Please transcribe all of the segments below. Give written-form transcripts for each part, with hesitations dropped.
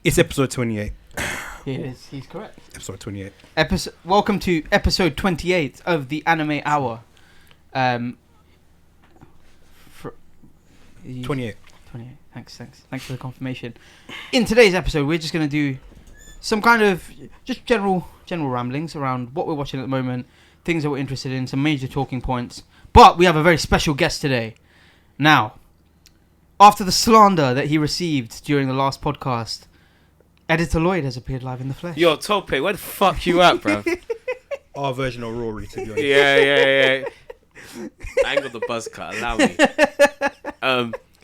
It's episode 28. He is. He's correct. Episode 28. Welcome to episode 28 of the Anime Hour. 28. 28. Thanks for the confirmation. In today's episode, we're just going to do some kind of just general ramblings around what we're watching at the moment, things that we're interested in, some major talking points. But we have a very special guest today. Now, after the slander that he received during the last podcast, Editor Lloyd has appeared live in the flesh. Yo, Tope, where the fuck you at, bro? Our version of Rory, to be honest. Yeah. I ain't got the buzz cut, allow me.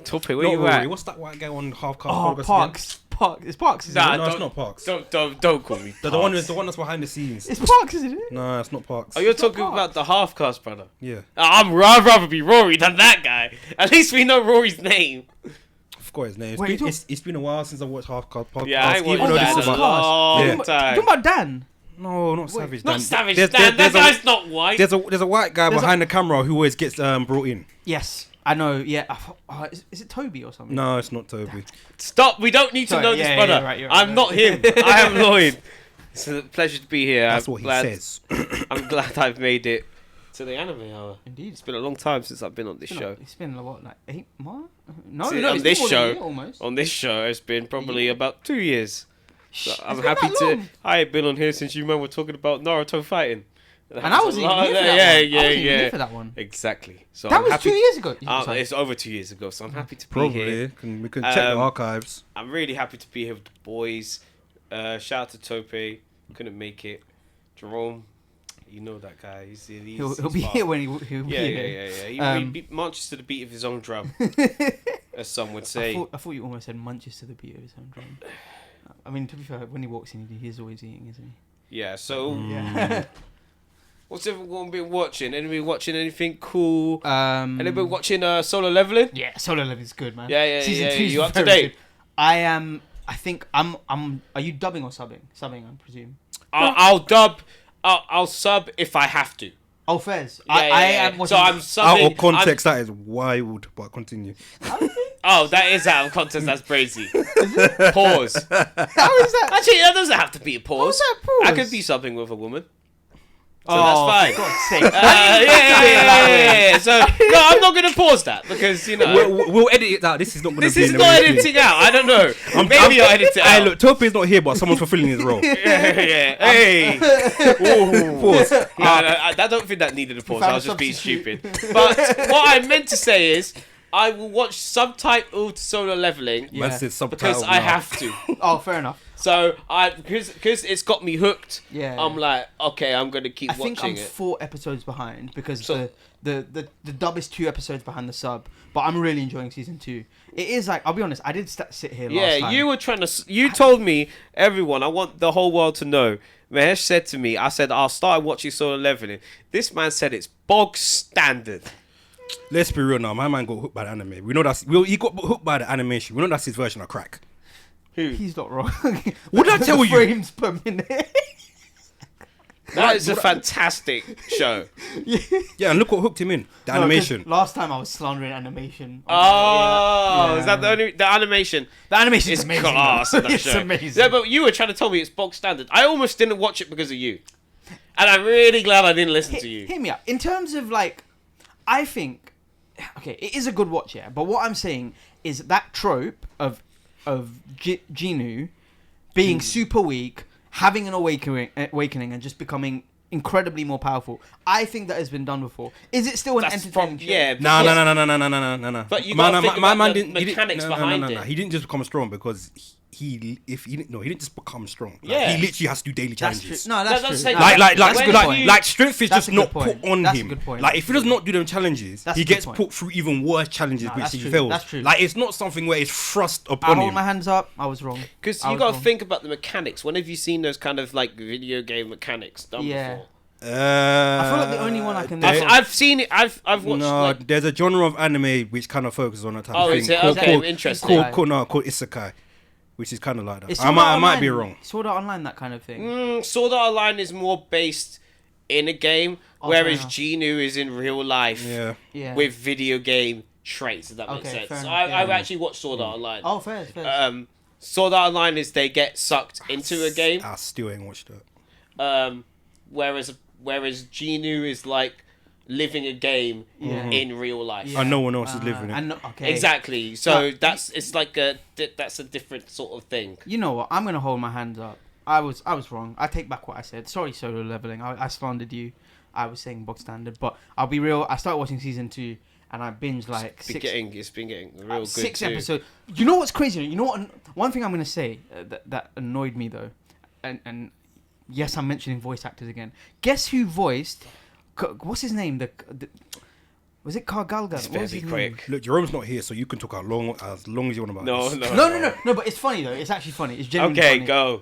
Tope, where Not you Rory. at? What's that white guy on half cast? Oh, Parks. It's Parks, isn't Nah, it? No, it's not Parks. Don't call me The Parks. one that's behind the scenes. It's Parks, isn't it? No, it's not Parks. Oh, you're It's not talking Parks. about the half cast, brother. Yeah. I'd rather be Rory than that guy. At least we know Rory's name. Forgot his name. Wait, It's been a while since I watched half cast podcast. Yeah, I even watched though that this is a about- long Yeah. time. Talking about Dan. No, not Savage. Not Dan. Savage There's- Dan. there's That a- guy's not white. There's a white guy There's behind the camera who always gets brought in. Yes, I know. Yeah, is it Toby or something? No, it's not Toby. Stop. We don't need to Sorry, know yeah, this, yeah, brother. you're right, you're right, I'm you're not him. I am Lloyd. It's a pleasure to be here. That's I'm what he glad, says. I'm glad I've made it to the anime hour. Indeed. It's been a long time since I've been on this show. It's been what, like 8 months? No, See, no, on it's this been more than a show- year almost. On this show, it's been probably about 2 years. So Shh, I'm it's been happy that to. long. I ain't been on here since you men were talking about Naruto fighting. And I wasn't even here for that one. I wasn't even here for that one. Exactly. So That I'm was happy. 2 years ago. Sorry. It's over 2 years ago, so I'm happy to be Probably. here. We can check the Um, archives. I'm really happy to be here with the boys. Shout out to Tope. Couldn't make it. Jerome, you know that guy. He's He'll he's be far. here when he'll be here. Yeah. He marches to the beat of his own drum, as some would say. I thought you almost said munches to the beat of his own drum. I mean, to be fair, when he walks in, he's always eating, isn't he? Yeah. So, Yeah. what's everyone been watching? Anybody watching anything cool? Um, Anybody watching Solo Leveling? Yeah, Solo Leveling is good, man. Yeah. Season 2 is You up to very date? good. I am. I think I'm. Are you dubbing or subbing? Subbing, I presume. I'll dub. I'll sub if I have to. Oh, fairs. Yeah, I am. So watching- I'm subbing. Out of context, that is wild, but continue. Oh, that is out of context. That's crazy. Pause. How is that? Actually, that doesn't have to be a pause. How's that pause? I could be something with a woman. So Oh, that's for fine. God's sake. Yeah. So no, I'm not gonna pause that because We'll edit it out. This is not going to this be is in the not main thing. editing out. I don't know. Maybe I'll edit it out. Hey, look, Tope's not here, but someone's fulfilling his role. Yeah. Hey. Pause. No, I don't think that needed a pause. found I was a just being substitute. stupid. But what I meant to say is, I will watch subtitled Solo Leveling Yeah. Man said subtitle because I now. have to. Oh, fair enough. So because it's got me hooked. Yeah. I'm like, okay, I'm gonna keep I think I'm watching it. 4 episodes behind because So- the dub is 2 episodes behind the sub. But I'm really enjoying season 2. It is like, I'll be honest, I did sit here last Yeah, time. you were trying to. You told me, everyone. I want the whole world to know. Mahesh said to me, I said I'll start watching Solo Leveling. This man said it's bog standard. Let's be real now. My man got hooked by the anime. We know he got hooked by the animation. We know that's his version of crack. He's not wrong. What did I tell The you? frames per minute. That is a fantastic show. Yeah, and look what hooked him in. The No, 'cause animation. Last time I was slandering animation. Oh, Yeah. is that the animation? The animation It's is amazing. class. though. in that It's show. amazing. Yeah, but you were trying to tell me it's bog standard. I almost didn't watch it because of you, and I'm really glad I didn't listen to you. Hear me out. In terms of like, I think, okay, it is a good watch, yeah. But what I'm saying is that trope of Ginu being super weak, having an awakening, and just becoming incredibly more powerful. I think that has been done before. Is it still an That's entertaining show? yeah. No. because- But you gotta think about the mechanics behind it. He didn't just become strong because he didn't just become strong. Like, Yeah. he literally has to do daily That's challenges. true. No, that's That's true. like- No, Like that's a good point. like strength is That's just a good not point. put on That's a him. good point. Like if he does not do them challenges, That's he a good gets point. put through even worse challenges No, which that's he true. fails. That's true. Like it's not something where it's thrust I upon hold him. my hands up. I was wrong. Because I you was got to wrong. think about the mechanics. When have you seen those kind of like video game mechanics done Yeah. before? I feel like the only one I can. I've seen it. I've watched. No, like, there's a genre of anime which kind of focuses on that type Oh, of thing. is it? Called- Okay, called- interesting. called Isekai, which is kind of like that. It's I Sword might Art be Online. wrong. Sword Art Online, that kind of thing. Sword Art Online is more based in a game, Oh, whereas fair enough. Genu is in real life Yeah. Yeah. with video game traits. If that makes Okay, sense. fair So enough, yeah. I've actually watched Sword Art Online. Oh, fair. Sword Art Online is they get sucked into a game. I still ain't watched it. Whereas Genu is like living a game in real life. Yeah. And no one else is living it. Okay. Exactly. So But- it's like that's a different sort of thing. You know what? I'm gonna hold my hands up. I was wrong. I take back what I said. Sorry, Solo Leveling. I slandered you. I was saying bog standard, but I'll be real. I started watching season 2 and I binged like It's been getting real good. 6 too. episodes. You know what's crazy? You know what? One thing I'm gonna say that annoyed me though, and yes, I'm mentioning voice actors again. Guess who voiced? What's his name? Was it Carl This Galgan? What better was be his quick. name? Look, Jerome's not here, so you can talk as long as you want about this. No. But it's funny though. It's actually funny. It's genuinely Okay, funny. go.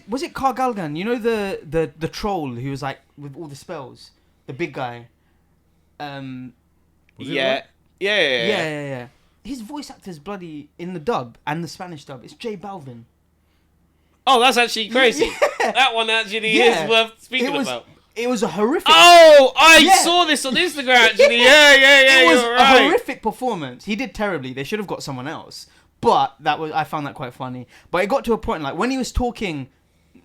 Was it Carl Galgan? You know the troll who was like with all the spells, the big guy. Was it Yeah. right? Yeah. His voice actor's bloody in the dub and the Spanish dub. It's J Balvin. Oh, that's actually crazy. That one actually Yeah. is worth speaking about. It was a horrific. Oh, I Yeah. saw this on Instagram actually. Yeah. It was You're a right. horrific performance. He did terribly. They should have got someone else. But I found that quite funny. But it got to a point like when he was talking,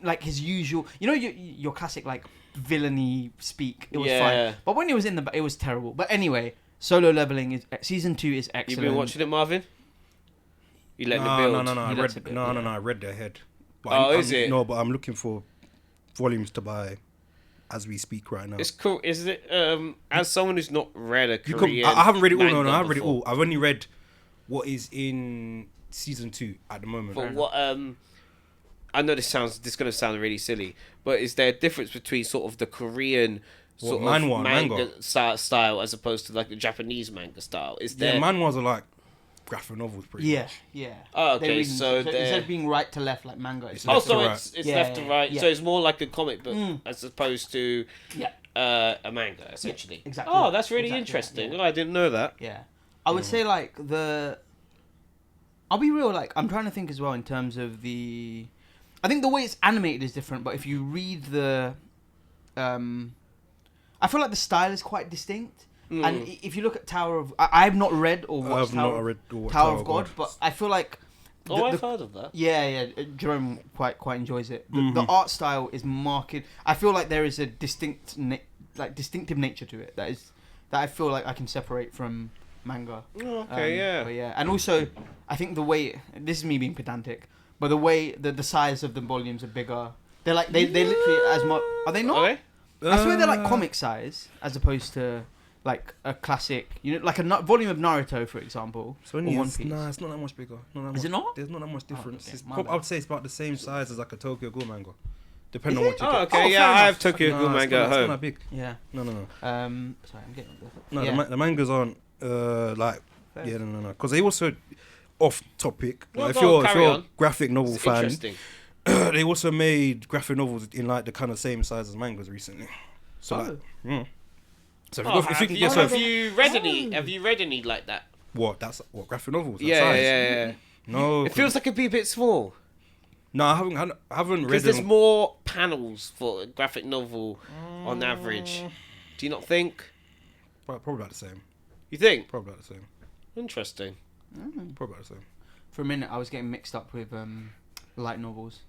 like his usual, you know, your classic like villainy speak. It was Yeah. fine. But when he was in it was terrible. But anyway, Solo Leveling is season 2 is You excellent. been watching it, Marvin? You letting it No, build? no. He I lets read it build, no. yeah. I read the head. But Oh, I'm, is it? No, but I'm looking for volumes to buy as we speak right now. It's cool. Is it? As someone who's not read a You can, Korean, I haven't read it all. No, manga I haven't read it before. all. I've only read what is in season 2 at the moment. But what? I know this going to sound really silly, but is there a difference between sort of the Korean sort of manhwa, manga manga? style as opposed to like the Japanese manga style? Is there? Yeah, manhwas are like graphic novels, pretty Yeah, much. yeah. Oh, They're okay, reading- so instead they're- of being right to left like manga, it's It's Oh, left to so right. it's Yeah, left to yeah, right. yeah. So it's more like a comic book as opposed to yeah, a manga, essentially. exactly Oh, that, that's really exactly interesting. that, Oh, I didn't know that. yeah. I would say like I'll be real. Like I'm trying to think as well in terms of the. I think the way it's animated is different, but if you read I feel like the style is quite distinct. And if you look at Tower of, I have not read or watched I've not read or watched Tower of God, but I feel like. I've heard of that. Yeah, Jerome quite enjoys it. The art style is marked. I feel like there is a distinctive nature to it that I feel like I can separate from manga. Oh, okay, yeah. But yeah, and also I think the way this is me being pedantic, but the way the size of the volumes are bigger. They're like they literally as much. Are they not? Okay. I swear they're like comic size as opposed to like a classic. You know, like a volume of Naruto, for example. So only or One it's, Piece. nah, it's not that much bigger. Is it not? There's not that much difference. okay, It's my bad. I would say it's about the same size as like a Tokyo Ghoul manga, depending Is on what you Oh, get. okay. Oh, yeah, fair I enough. have Tokyo Ghoul Nah, manga at it's not home. that big. Yeah. No. Sorry, I'm getting. No, yeah. the mangas aren't like Fair. yeah, no. Because they also off topic. No, Like, go on, if carry you're a on. graphic novel It's fan, interesting. they also made graphic novels in like the kind of same size as mangas recently. So like, so if you Oh, go, if have you, you, yeah, so have if- you read any? Have you read any like that? what that's what graphic novels? That Yeah, size? yeah. No, It feels like it'd be a bit small no, I haven't read because there's them. more panels for a graphic novel on average. Do you not think? Probably about the same. You think? Probably about the same. Interesting. Probably about the same. For a minute, I was getting mixed up with light novels.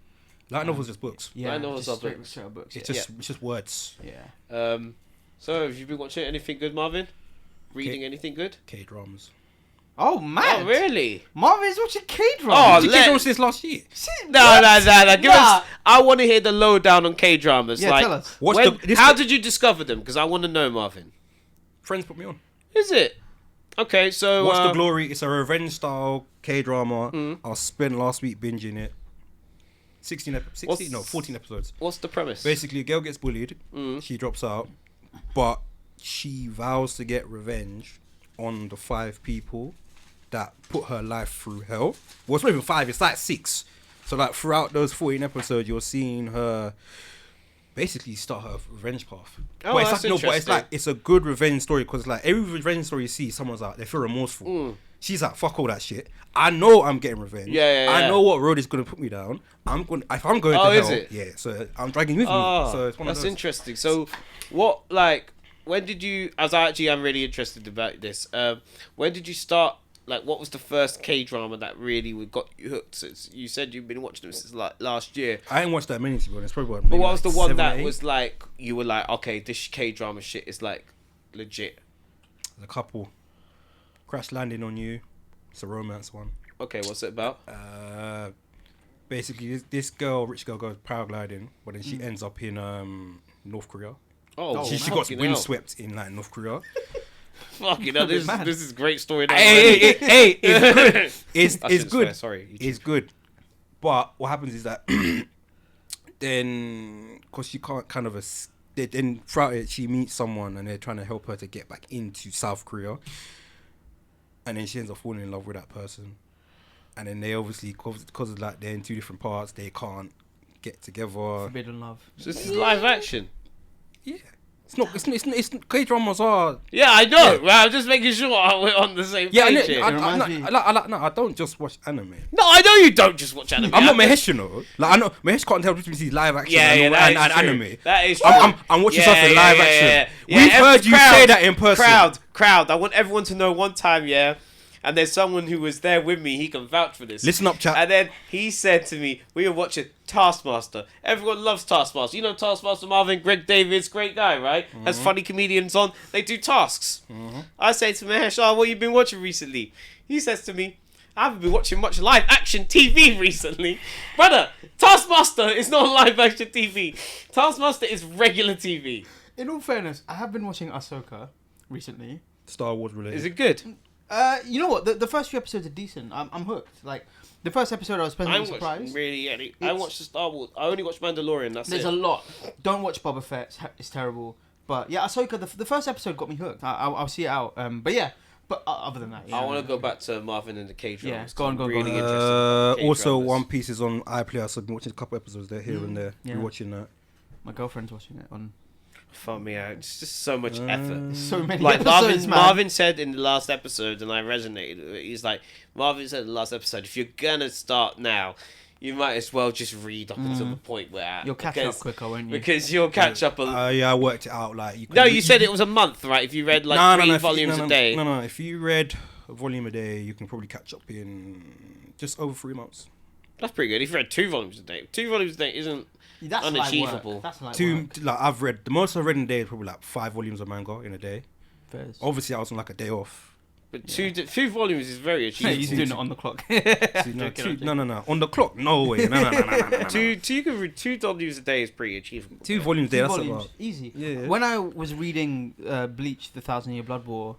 Light novels just books. Yeah, Light novels just are straight, books. straight up books. It's Yeah. just words. Yeah. So have you been watching anything good, Marvin? Reading anything good? K dramas. Oh man! Oh, really? Marvin's watching K-drama. Oh, Did let- K dramas since last year? No. Give Nah. us. I want to hear the lowdown on K dramas. Yeah, like, tell us. What's when- the- this- how did you discover them? Because I want to know, Marvin. Friends put me on. Is it? Okay, so What's the glory? It's a revenge style K drama. Mm. I spent last week binging it. 16 What's- no, 14 episodes. What's the premise? Basically, a girl gets bullied. Mm. She drops out, but she vows to get revenge on the 5 people that put her life through hell. Well, it's not even 5. It's like 6. So like throughout those 14 episodes, you're seeing her basically start her revenge path. Oh, but it's that's like, no, but it's interesting. like it's a good revenge story because like every revenge story you see, someone's like they feel remorseful. Mm. She's like, fuck all that shit. I know I'm getting revenge. Yeah. I know what road is gonna put me down. If I'm going Oh, to is hell, it? yeah. So I'm dragging you with Oh, me. So it's one that's of those. interesting. So, what like when did you? As I actually am really interested about this. When did you start like, what was the first K-drama that really got you hooked? Since you said you've been watching them since like last year. I ain't watched that many, to be honest. Probably But what was like the one 7 or that 8. was like, you were like, okay, this K-drama shit is like legit? There's a couple. Crash Landing on You. It's a romance one. Okay, what's it about? Basically, this rich girl goes paragliding, but then she ends up in North Korea. Oh, She got windswept in like North Korea. Fucking hell, this is great story. Hey, it's good. It's good. Swear, sorry, It's good. But what happens is that then, because she can't kind of then throughout it, she meets someone and they're trying to help her to get back into South Korea, and then she ends up falling in love with that person. And then they obviously, because of like they're in 2 different parts, they can't get together. Forbidden love. So this is live action. Yeah, it's K-dramas are. Yeah, I know. Yeah. Well, I'm just making sure we're on the same page here. I don't just watch anime. No, I know you don't just watch anime. I'm not Mahesh, you know. Like, I know Mahesh can't tell between these live action and anime. That is true. I'm watching stuff in live action. Yeah. We've heard you say that in person. Crowd. I want everyone to know one time, yeah. And there's someone who was there with me. He can vouch for this. Listen up, chat. And then he said to me, we were watching Taskmaster. Everyone loves Taskmaster. You know Taskmaster Marvin, Greg Davids, great guy, right? Mm-hmm. Has funny comedians on. They do tasks. Mm-hmm. I say to Mahesh, what you been watching recently? He says to me, I haven't been watching much live action TV recently. Brother, Taskmaster is not live action TV. Taskmaster is regular TV. In all fairness, I have been watching Ahsoka recently. Star Wars related. Is it good? You know what? The first few episodes are decent. I'm hooked. Like the first episode, I was pleasantly surprised. I watched the Star Wars. I only watched Mandalorian. There's a lot. Don't watch Boba Fett. It's terrible. But yeah, Ahsoka. The first episode got me hooked. I'll see it out. But yeah. But other than that, yeah. I want to go back to Marvin and the K-drama. Yeah, go on. Interested. Also, One Piece is on iPlayer, so I've been watching a couple episodes there, here and there. Yeah. You're watching that. My girlfriend's watching it on. Fuck me out. It's just so much effort. So many like episodes, Marvin said in the last episode, and I resonated with it. He's like, Marvin said in the last episode, if you're gonna start now, you might as well just read up until the point where you'll catch up quicker, won't you? Because you'll catch up. Yeah, I worked it out. Like you said it was a month, right? If you read like 3 volumes a day. No. If you read a volume a day, you can probably catch up in just over 3 months. That's pretty good. If you read 2 volumes a day, 2 volumes a day isn't unachievable. That's like I've read the most I've read in a day is probably like 5 volumes of manga in a day. Fairs. Obviously, I was on like a day off. But 2 volumes is very achievable. He's doing it on the clock. No. On the clock, no way. No. You can read 2 volumes a day is pretty achievable. 2 volumes a day. That's about easy. Yeah. When I was reading Bleach: The 1,000-Year Blood War,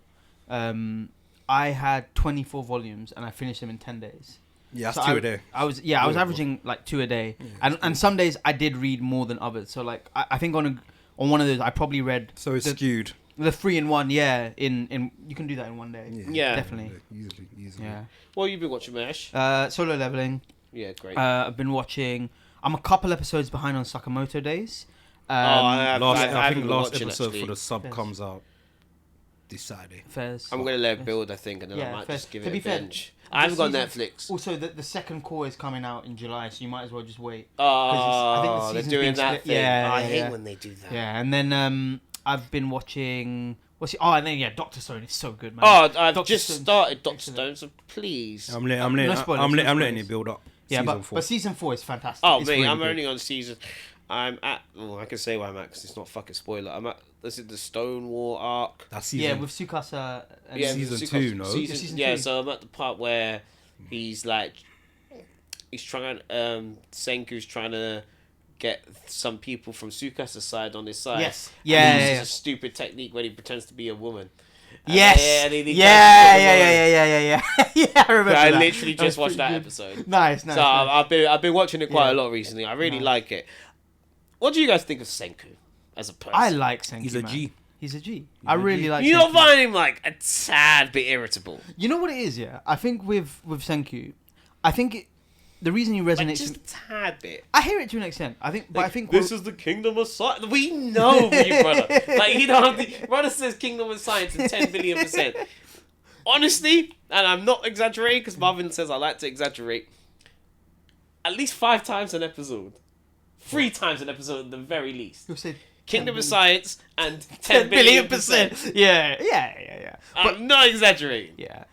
I had 24 volumes and I finished them in 10 days. Yeah, that's 2 a day. I was averaging like 2 a day, and some days I did read more than others. So like I think on one of those I probably read. So it's skewed. The 3-in-1, yeah. In you can do that in one day. Yeah. Definitely. Easily. Yeah. What have you been watching, Mash? Solo Leveling. Yeah, great. I've been watching. I'm a couple episodes behind on Sakamoto Days. I think last episode for the sub comes out this Saturday. Fairs. I'm gonna let it build, I think, and then I might just give it a binge. I haven't got Netflix. Also, the second core is coming out in July, so you might as well just wait. Oh, they're doing that thing. Yeah, I hate when they do that. Yeah, and then I've been watching. And then Doctor Stone is so good, man. Oh, I've just started Doctor Stone, so please. I'm letting it build up. Yeah, but season 4 is fantastic. Oh, it's mate, really I'm good. only on season. I'm at. I can say where I'm at because it's not fucking spoiler. I'm at. This is the Stone War arc. That's season. with Tsukasa. And season 2, no? Season 2. So I'm at the part where he's trying. Senku's trying to get some people from Tsukasa's side on his side. Yes. He uses a stupid technique when he pretends to be a woman. Yes. Yeah. Yeah, I remember. I literally just watched that episode. Nice. So I've been watching it quite a lot recently. I really like it. What do you guys think of Senku as a person? I like Senku. He's a G. He's a G. I really like. You Senku. don't find him like a tad bit irritable. You know what it is, yeah. I think with Senku, the reason he resonates like just a tad bit. I hear it to an extent. I think this is the kingdom of science. We know you, brother. Like you don't have the brother says kingdom of science in 10 billion %. Honestly, and I'm not exaggerating because Marvin says I like to exaggerate. At least 5 times an episode, 3 times an episode at the very least. You'll say Kingdom of Science and 10 billion %. Yeah. I'm not exaggerating. Yeah.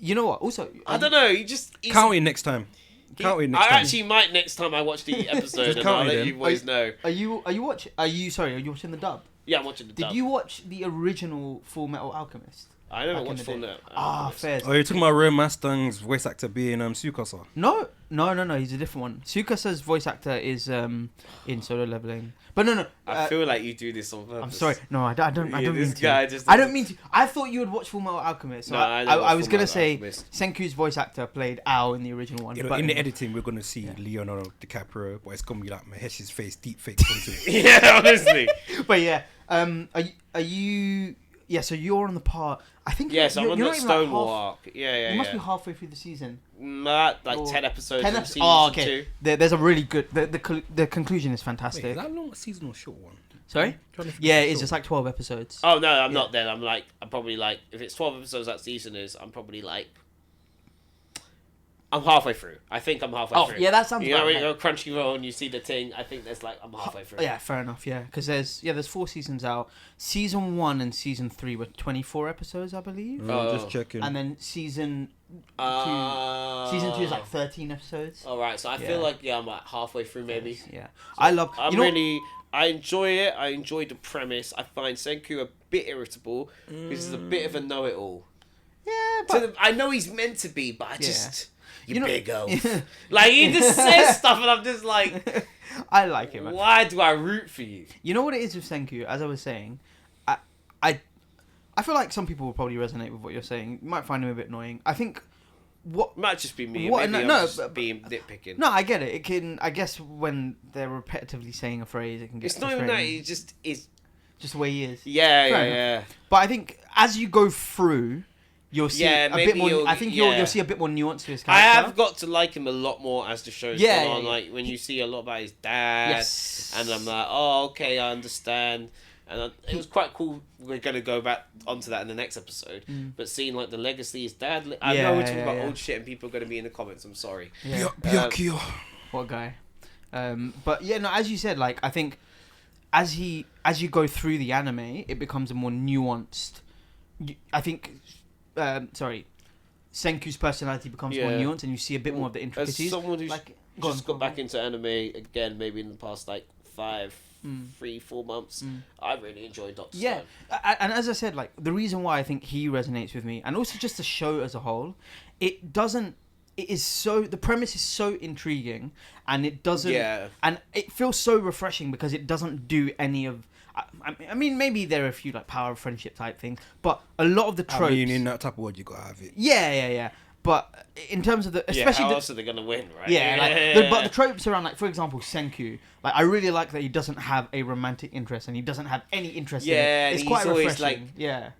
You know what? Also, I don't know. He's Count it next time. Count it next I time. actually might next time I watch the episode, Just and count I'll it let then. you boys know. Are you watching? Are you watching the dub? Yeah, I'm watching the Did dub. you watch the original Full Metal Alchemist? I never back in watched the Full day? Metal. Fair. Oh, you're talking about Ray Mustang's voice actor being Tsukasa. No. He's a different one. Sukasa's voice actor is in Solo Leveling. But no. I feel like you do this on purpose. I'm sorry. No, I don't Yeah, mean this to. guy just I don't mean to. I thought you would watch Full Metal Alchemist. So No, I don't I watch was Full gonna Metal say Alchemist. Senku's voice actor played Ao in the original one. You know, but in the editing, we're gonna see Leonardo DiCaprio, but it's gonna be like Mahesh's face, deep fakes onto it. Yeah, honestly. But yeah, are you? Yeah, so you're on the part. I think. Yes, I'm on you're the not even, like, Stonewall half- arc. Yeah. You must be halfway through the season. Like Or 10 episodes 10 of episodes. season Oh, okay. 2. There's a really good. The conclusion is Wait, fantastic. is that long a season or short one? Sorry. Trying to Yeah, figure it is. out. It's like 12 episodes. Oh, no, I'm not then. I'm probably like, if it's 12 episodes that season is, I'm probably like, I'm halfway through. I think I'm halfway through. Yeah, that sounds. You know, about when you right. go Crunchyroll and you see the thing, I think there's like, I'm halfway through. Yeah, fair enough. Yeah, because there's 4 seasons out. Season 1 and season 3 were 24 episodes, I believe, Oh. Just checking. and then season 2 is like 13 episodes. Alright, so I Yeah. feel like, I'm like halfway through maybe. Yeah, I love. I enjoy it. I enjoy the premise. I find Senku a bit irritable because he's a bit of a know-it-all. Yeah, but I know he's meant to be, but I just... You know- big oaf. Like, he just says stuff and I'm just like... I like him. Man. Why do I root for you? You know what it is with Senku? As I was saying, I feel like some people will probably resonate with what you're saying. You might find him a bit annoying. I think what. Might just be me. What- Maybe no, I'm just but- being nitpicking. No, I get it. It can. I guess when they're repetitively saying a phrase, it can get. It's not even that. frustrating. It just is. Just the way he is. Yeah, Fair yeah. But I think as you go through, you'll see Yeah, a bit maybe more. I think you'll see a bit more nuance to his I character. have got to like him a lot more as the show's Yeah, gone on. yeah, Like when you see a lot about his dad, Yes. and I'm like, oh, okay, I understand. And it was quite cool. We're gonna go back onto that in the next episode. But seeing like the legacy his dad. I know we're talking about old shit, and people are gonna be in the comments. I'm sorry. Yeah. Byakuyo. What guy? But yeah, no. As you said, like I think as you go through the anime, it becomes a more nuanced. I think, Senku's personality becomes more nuanced, and you see a bit more of the As intricacies. someone who's like, just got back into anime again, maybe in the past like 3-4 months, I really enjoyed Doctor Yeah, Stone. and as I said, like the reason why I think he resonates with me, and also just the show as a whole, it doesn't. It is so the premise is so intriguing, and it doesn't. Yeah. And it feels so refreshing because it doesn't do any of. I mean, maybe there are a few like power of friendship type things, but a lot of the tropes. I mean, in that type of word, you gotta have it. Yeah. But in terms of the, especially how the, else are they gonna win, right? but the tropes around, like for example, Senku. Like I really like that he doesn't have a romantic interest and he doesn't have any interest in it. and It's he's quite always refreshing. like, yeah.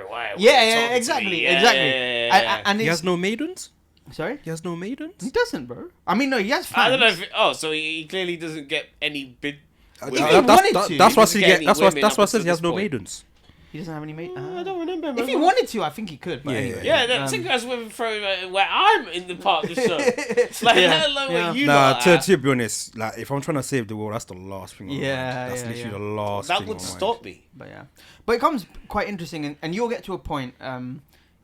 Why? Yeah, exactly. And He it's, has no maidens. sorry, He has no maidens. he doesn't, bro. I mean, no, he has fans. I don't know if so he clearly doesn't get any bid. If he wanted to, That's why he doesn't get any that's why women that's why up it says until he has this no point. maidens. He doesn't have any mate. I don't remember. If he wanted to, I think he could. But Yeah, anyway. Yeah, that thing has women throwing where I'm in the part of the show. Like, let alone where you Nah, lot are. to be honest, like if I'm trying to save the world, that's the last thing. on my Yeah, mind. That's yeah, literally yeah. the last. That thing would on my stop mind. me. But it comes quite interesting, and you'll get to a point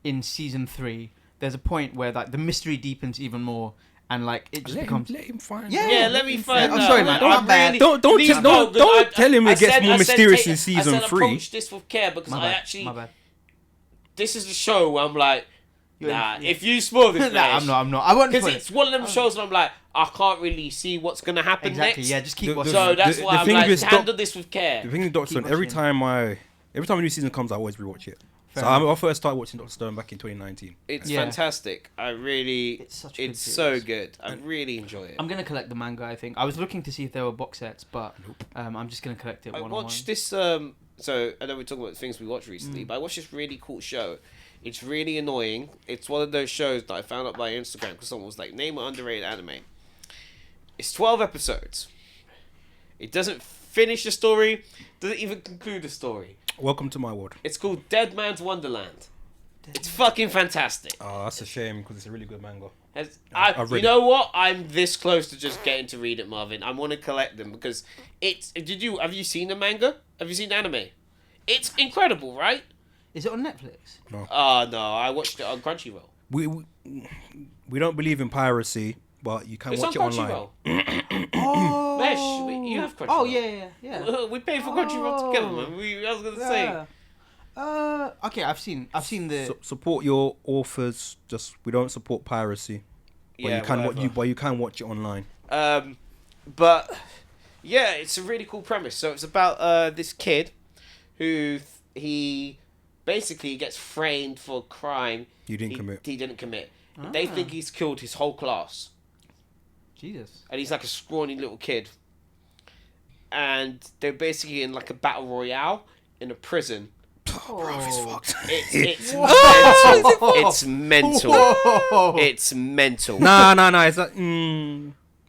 in season 3. There's a point where like the mystery deepens even more, and like it just becomes. Let him find. Yeah, out. Yeah, let me find I'm out. sorry, man. I I'm bad. really- Don't please tell- don't- no, don't I- tell him I it gets said- more I said mysterious take- in season I said 3. approach this with care because My I bad. actually. My bad. This is the show where I'm like, You're- nah. yeah. If you spoil this, Nah, I'm not. I won't. Because spoil it's it. one of them shows where I'm like, I can't really see what's gonna happen Exactly. next. Yeah, just keep The- watching. So that's The why I'm thing like, with handle this with care. The thing with Doctor Keep Stone, every watching. time a new season comes, I always rewatch it. Fair So enough. I first started watching Doctor Stone back in 2019. It's Yeah. fantastic. I really, It's such a good it's so series. good. I really enjoy it. I'm gonna collect the manga. I think I was looking to see if there were box sets, but I'm just gonna collect it I one watched this. So I know we're talking about things we watched recently, but I watched this really cool show. It's really annoying. It's one of those shows that I found out by Instagram because someone was like, "Name an underrated anime." It's 12 episodes. It doesn't finish the story. Doesn't even conclude the story. Welcome to my world. It's called Dead Man's Wonderland. It's fucking fantastic. Oh, that's a shame because it's a really good manga. I've read You know what? I'm this close to just getting to read it, Marvin. I want to collect them because it's. Have you seen the manga? Have you seen the anime? It's incredible, right? Is it on Netflix? No, I watched it on Crunchyroll. we don't believe in piracy, but you can It's watch it on online. Crunchyroll. Oh. Mesh, you have Crunchyroll. Oh yeah. We pay for Crunchyroll together, man. I was gonna say. Okay, I've seen the. Support your authors. Just we don't support piracy. But Yeah, you can whatever. you can watch it online. But yeah, it's a really cool premise. So it's about this kid who he basically gets framed for a crime You didn't commit. he didn't commit. They think he's killed his whole class, Jesus. and he's like a scrawny little kid. And they're basically in like a battle royale in a prison. Bro, it's fucked. It's mental. It's mental. Whoa. It's mental. Nah. It's like,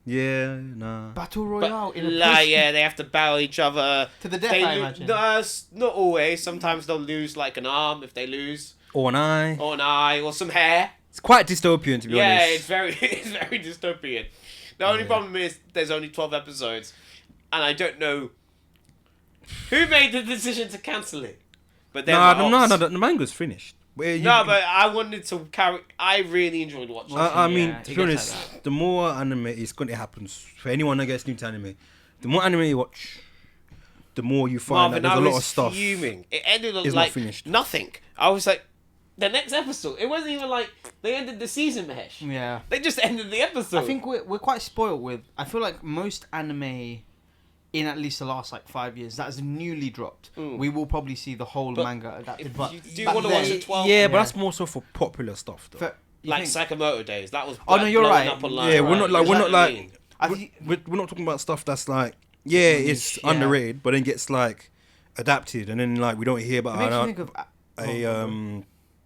yeah, nah. Battle But, Royale in a like, prison. yeah, they have to battle each other. To the death, They I lo- imagine. No, not always. Sometimes they'll lose like an arm if they lose, Or an eye. or an eye, or some hair. It's quite dystopian, to be Yeah, honest. it's very dystopian. The only problem is there's only 12 episodes, and I don't know who made the decision to cancel it. But then No, the manga's finished. But I wanted to carry. I really enjoyed watching. I mean, Yeah, to it be gets honest, like the more anime it's going to happen for anyone that gets new to anime. The more anime you watch, the more you find Marvin, that there's I a was lot of stuff. fuming. It ended up is not like finished. nothing. I was like, the next episode. It wasn't even like they ended the season, Mahesh. Yeah. They just ended the episode. I think we're quite spoiled with. I feel like most anime, in at least the last like 5 years, that is newly dropped. We will probably see the whole But manga adapted. if But you do back want to watch then- it 12, Yeah, but that's more so for popular stuff, though. you like think- Sakamoto days. That was Oh, no, you're blowing right. up online, Yeah, we're not like You know what I mean? I think- we're not talking about stuff that's like it's Yeah. underrated, but then gets like adapted, and then like we don't hear It about makes you think of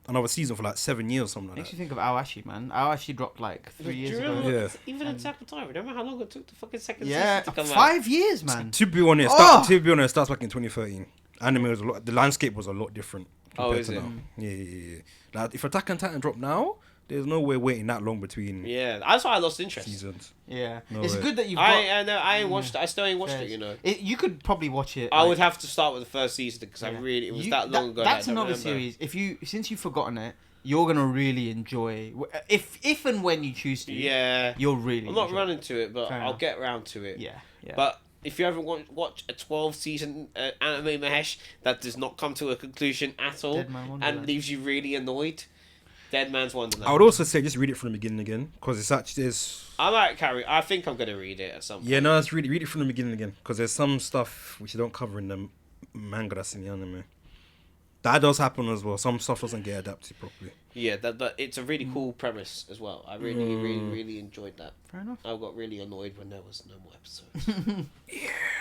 another season for like 7 years or something like makes that. you think of Aoashi, man. Aoashi dropped like 3 Do years you ago. remember, Yeah. even in Attack on Titan, remember how long it took the fucking second Yeah, season to come out? 5 years, man. To be honest, Oh! it starts back in 2013. Anime was the landscape was a lot different. Oh, compared is to it? now. Yeah. Like if Attack on Titan drop now, there's no way waiting that long between Yeah, that's why I lost interest. seasons. Yeah, No it's way. good that you've got. I know I ain't watched it. I still ain't watched it. You know, You could probably watch it. I like- would have to start with the first season because Yeah. it was that long ago. That's that I don't another remember. series. Since you've forgotten it, you're gonna really enjoy. If and when you choose to. Yeah, You'll really. I'm not enjoy running to it, but Fair I'll enough. get around to it. it. Yeah. But if you ever watch a 12 season anime Mahesh that does not come to a conclusion at all Dead Man Wonderland. and leaves you really annoyed, Dead Man's Wonderland. I would also say just read it from the beginning again because it's actually there's I might carry. I think I'm gonna read it at some point. yeah no it's read it from the beginning again because there's some stuff which you don't cover in the manga that's in the anime. That does happen as well. Some stuff doesn't get adapted properly. Yeah, that it's a really cool premise as well. I really enjoyed that. Fair enough. I got really annoyed when there was no more episodes.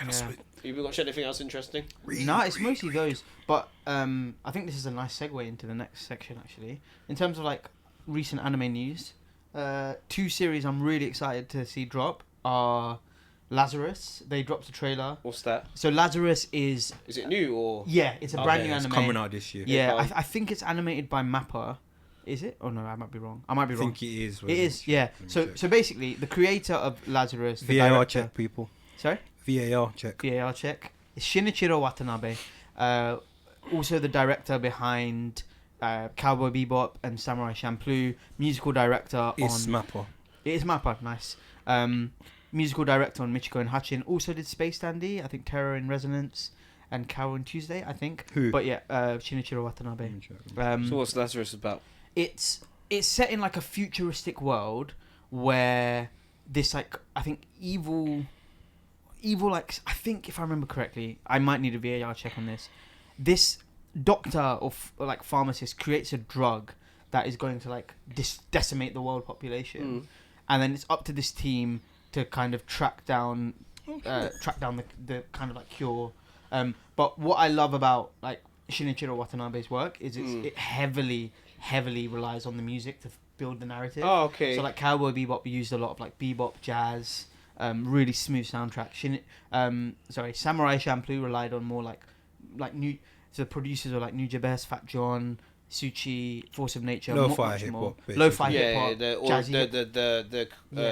That's Yeah. what- Have you got anything else interesting? No, it's mostly those. But I think this is a nice segue into the next section actually. In terms of like recent anime news, 2 series I'm really excited to see drop are Lazarus. They dropped a trailer. What's that? So Lazarus is Is it new or? it's a brand Okay, new It's anime. coming out this year. Yeah, Okay. I think it's animated by Mappa. Is it? Oh no, I might be wrong. I might be I wrong. think it is. It is, yeah. Let me So check. so basically, the creator of Lazarus, the VAR director, check, people. sorry, VAR check. VAR check, is Shinichiro Watanabe, also the director behind Cowboy Bebop and Samurai Champloo, musical director It's on. Mappa. It is Mappa, nice. Musical director on Michiko and Hachin. Also did Space Dandy, I think Terror in Resonance, and Cow on Tuesday, I think. Who? But yeah, Shinichiro Watanabe. Let me check. So what's Lazarus about? It's set in like a futuristic world where this like I think evil like I think if I remember correctly, I might need a VAR check on this. This doctor or like pharmacist creates a drug that is going to like decimate the world population, and then it's up to this team to kind of track down the kind of like cure. But what I love about like Shinichiro Watanabe's work is it heavily relies on the music to build the narrative. Oh, okay. So like Cowboy Bebop used a lot of like bebop jazz, really smooth soundtrack. Samurai Champloo relied on more like new. So the producers were like Nujabes, Fat John, Suchi, Force of Nature, Lo-fi much hip-hop, more. basically. Lo-fi hip Yeah,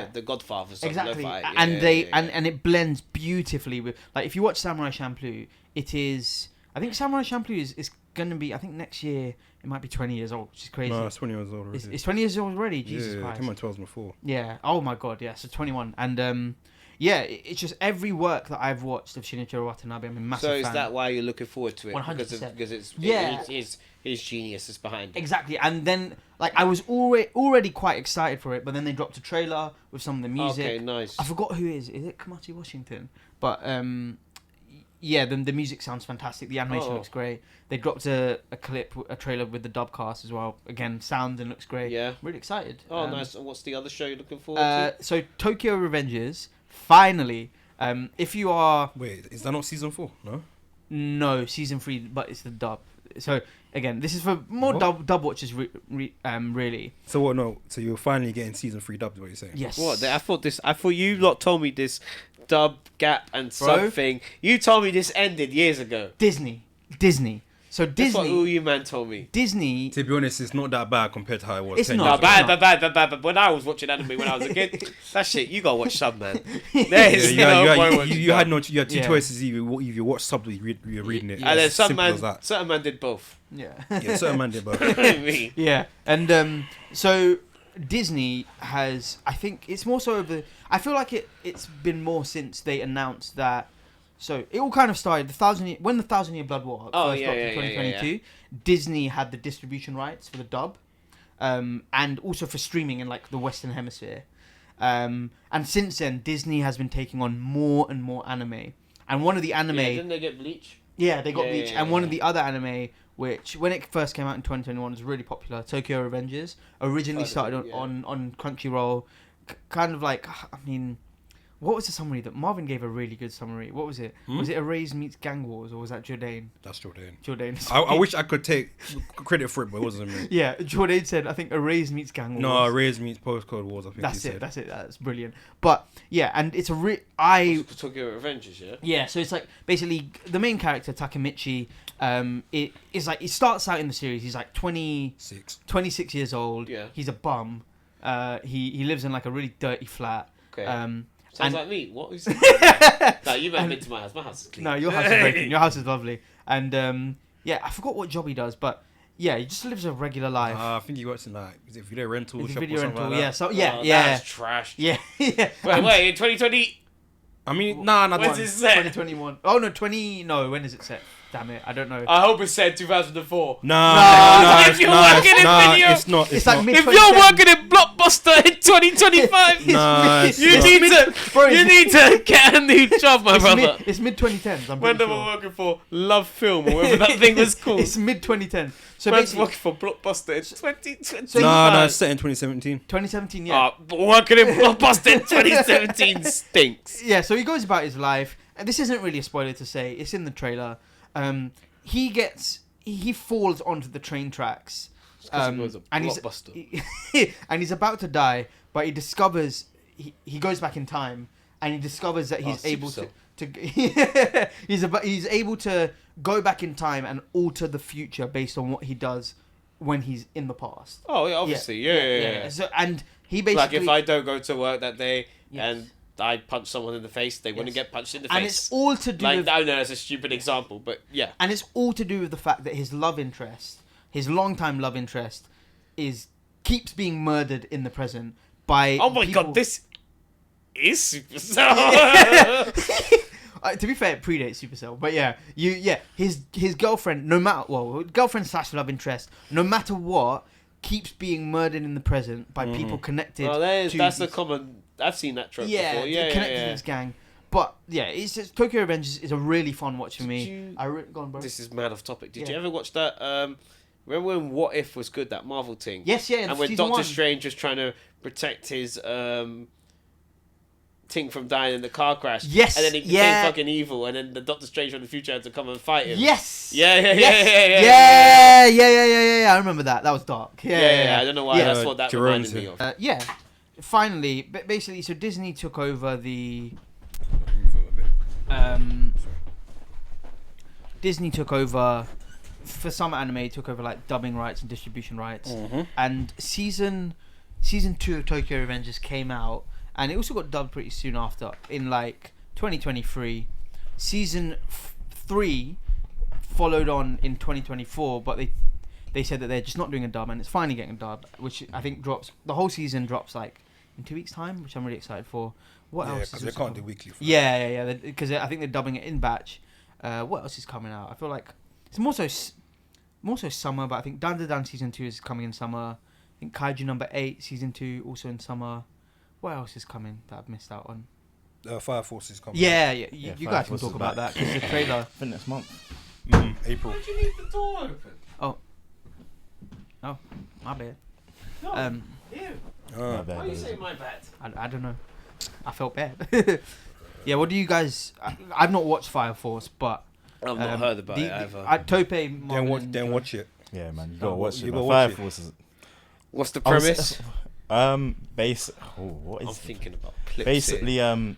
hop, the Godfathers. of exactly, lo-fi. and Yeah, they yeah, yeah. and it blends beautifully with like if you watch Samurai Champloo, it is I think Samurai Champloo is gonna be. I think next year it might be 20 years old, which is crazy. No, it's 20 years old already. It's 20 years old already. Jesus yeah, Christ. it came out in 2004. Yeah. Oh my God. Yeah. So 21. And yeah, it's just every work that I've watched of Shinichiro Watanabe. I'm a massive So fan. is that why you're looking forward to it? 100%. Because it's Yeah. his genius is behind it. Exactly. And then like I was already quite excited for it, but then they dropped a trailer with some of the music. Okay, nice. I forgot who it is. Is it Kamachi Washington? But yeah, the music sounds fantastic. The animation looks great. They dropped a trailer with the dub cast as well. Again, sound and looks great. Yeah. Really excited. Oh, nice. And what's the other show you're looking forward to? So Tokyo Revengers, finally. If you are... Wait, is that not season 4? No? No, season 3, but it's the dub. So, again, this is for more What? dub watchers, really. So what? No. So you're finally getting season 3 dubbed. What you're saying? Yes. What? I thought you lot told me this dub, gap, and Bro. sub thing. You told me this ended years ago. Disney. So That's what all Disney... you man told me. Disney... To be honest, it's not that bad compared to how it was. It's 10 not. years No, ago. bad. But when I was watching anime when I was a kid, that shit, you gotta watch sub, man. Yeah, There's no point watching you had dub. you had two Yeah. choices. Either you watch sub or you're reading it. Yeah. And then It's some simple as that. certain man did both. Yeah. Yeah, certain man did, but Me. Yeah, and so Disney has, I think it's more so over. I feel like it's been more since they announced that. So it all kind of started when the 1,000 Year Blood War Oh, first yeah, dropped yeah, in yeah, 2022. Disney had the distribution rights for the dub, and also for streaming in like the Western Hemisphere. And since then, Disney has been taking on more and more anime. And one of the anime, Yeah, didn't they get Bleach? yeah, they got Yeah, Bleach, yeah, and one of yeah. the other anime, which when it first came out in 2021 was really popular, Tokyo Revengers, originally Heard of started it, yeah. on Crunchyroll, kind of like, I mean, what was the summary that Marvin gave a really good summary? What was it? Was it Erase meets Gang Wars, or was that Jourdain? that's Jordan. Jourdain. I wish I could take credit for it, but it wasn't me. Yeah, Jourdain said, I think Erase meets Gang Wars. No, Raise meets Postcode Wars. I think That's he it. said. That's it. That's brilliant. But yeah, and it's Tokyo Revengers, yeah? Yeah, so it's like basically the main character Takemichi. It is like he starts out in the series. He's like 26 years old. Yeah. He's a bum. He lives in like a really dirty flat. Okay. and- Sounds like me. What is it? No, you haven't been to my house. My house is clean. No, your house is very clean. Your house is lovely. And yeah, I forgot what job he does, but yeah, he just lives a regular life. I think he works in like is it video rental It's a shop video or something rental. like Yeah. that. So yeah, Oh, yeah, That's trash. yeah, yeah. Wait, in 2020? I mean, nah. When's that- it set? 2021. Oh no, 20. No, when is it set? Damn it, I don't know. I hope it said 2004. Nah, If you're working in video- it's not. It's like not. mid- If you're 2010. working in Blockbuster in 2025, Nah, it's you not. need to get a new job, my brother. It's mid 2010s. I'm When pretty they were sure. working for Love Film or whatever that thing was called. It's mid 2010. So Man's basically, working for Blockbuster in 2020. So Nah, it's set in 2017. 2017. Yeah. But working in Blockbuster in 2017 stinks. Yeah, so he goes about his life, and this isn't really a spoiler to say. It's in the trailer. He falls onto the train tracks, It was a and Blockbuster. and he's about to die, but he discovers he goes back in time, and he discovers that he's able to he's able to go back in time and alter the future based on what he does when he's in the past. Oh, yeah, obviously. Yeah. So and he basically Like if I don't go to work that day Yes. and I punch someone in the face, they wouldn't Yes. get punched in the and face. it's all to do Like, with I know it's a stupid example, but yeah. And it's all to do with the fact that his love interest, his longtime love interest, keeps being murdered in the present by. Oh my people- god, this is Supercell. To be fair, it predates Supercell, but yeah, his girlfriend, girlfriend / love interest, no matter what, keeps being murdered in the present by people connected. Oh, that's the these- common. I've seen that trope yeah, before. Yeah, connected yeah, to yeah. this gang. But yeah, it's just, Tokyo Revengers is a really fun watch for Did me. you- Go on, bro. This is mad off topic. Did Yeah. you ever watch that? Remember when What If was good? That Marvel thing. Yes, yeah, And when season Doctor 1. Strange was trying to protect his thing from dying in the car crash. Yes, And then he became yeah. fucking evil, and then the Doctor Strange from the future had to come and fight him. Yes. Yeah. Yeah. I remember that. That was dark. Yeah. I don't know why. Yeah. That's what that Jerome's reminded me here. of. Yeah. Finally, basically, so Disney took over the. Disney took over for some anime. Took over like dubbing rights and distribution rights. And season 2 of Tokyo Revengers came out, and it also got dubbed pretty soon after in like 2023. Season 3 followed on in 2024, but they said that they're just not doing a dub, and it's finally getting a dub, which I think drops. The whole season drops like in 2 weeks' time, which I'm really excited for. What Yeah, else? because is they also can't do coming? weekly. Yeah. Because I think they're dubbing it in batch. What else is coming out? I feel like it's more so summer, but I think Dan Dan season 2 is coming in summer. I think Kaiju number 8 season 2 also in summer. What else is coming that I've missed out on? Fire Force is coming. Yeah. Yeah, You Fire guys can Force talk is about back. that because the trailer. I think next month. April. Why'd you leave the door open? My bad. No, you. Ah. Why are you saying my bad? I don't know. I felt bad. Yeah. What do you guys? I've not watched Fire Force, but I've not heard about it either. Tope. Then Marvin, watch. and Then Joy. watch it. Yeah, man, you gotta Oh, watch you it. gotta Man. watch Fire it. Force is. What's the I was- premise? What I'm is thinking about clips basically here.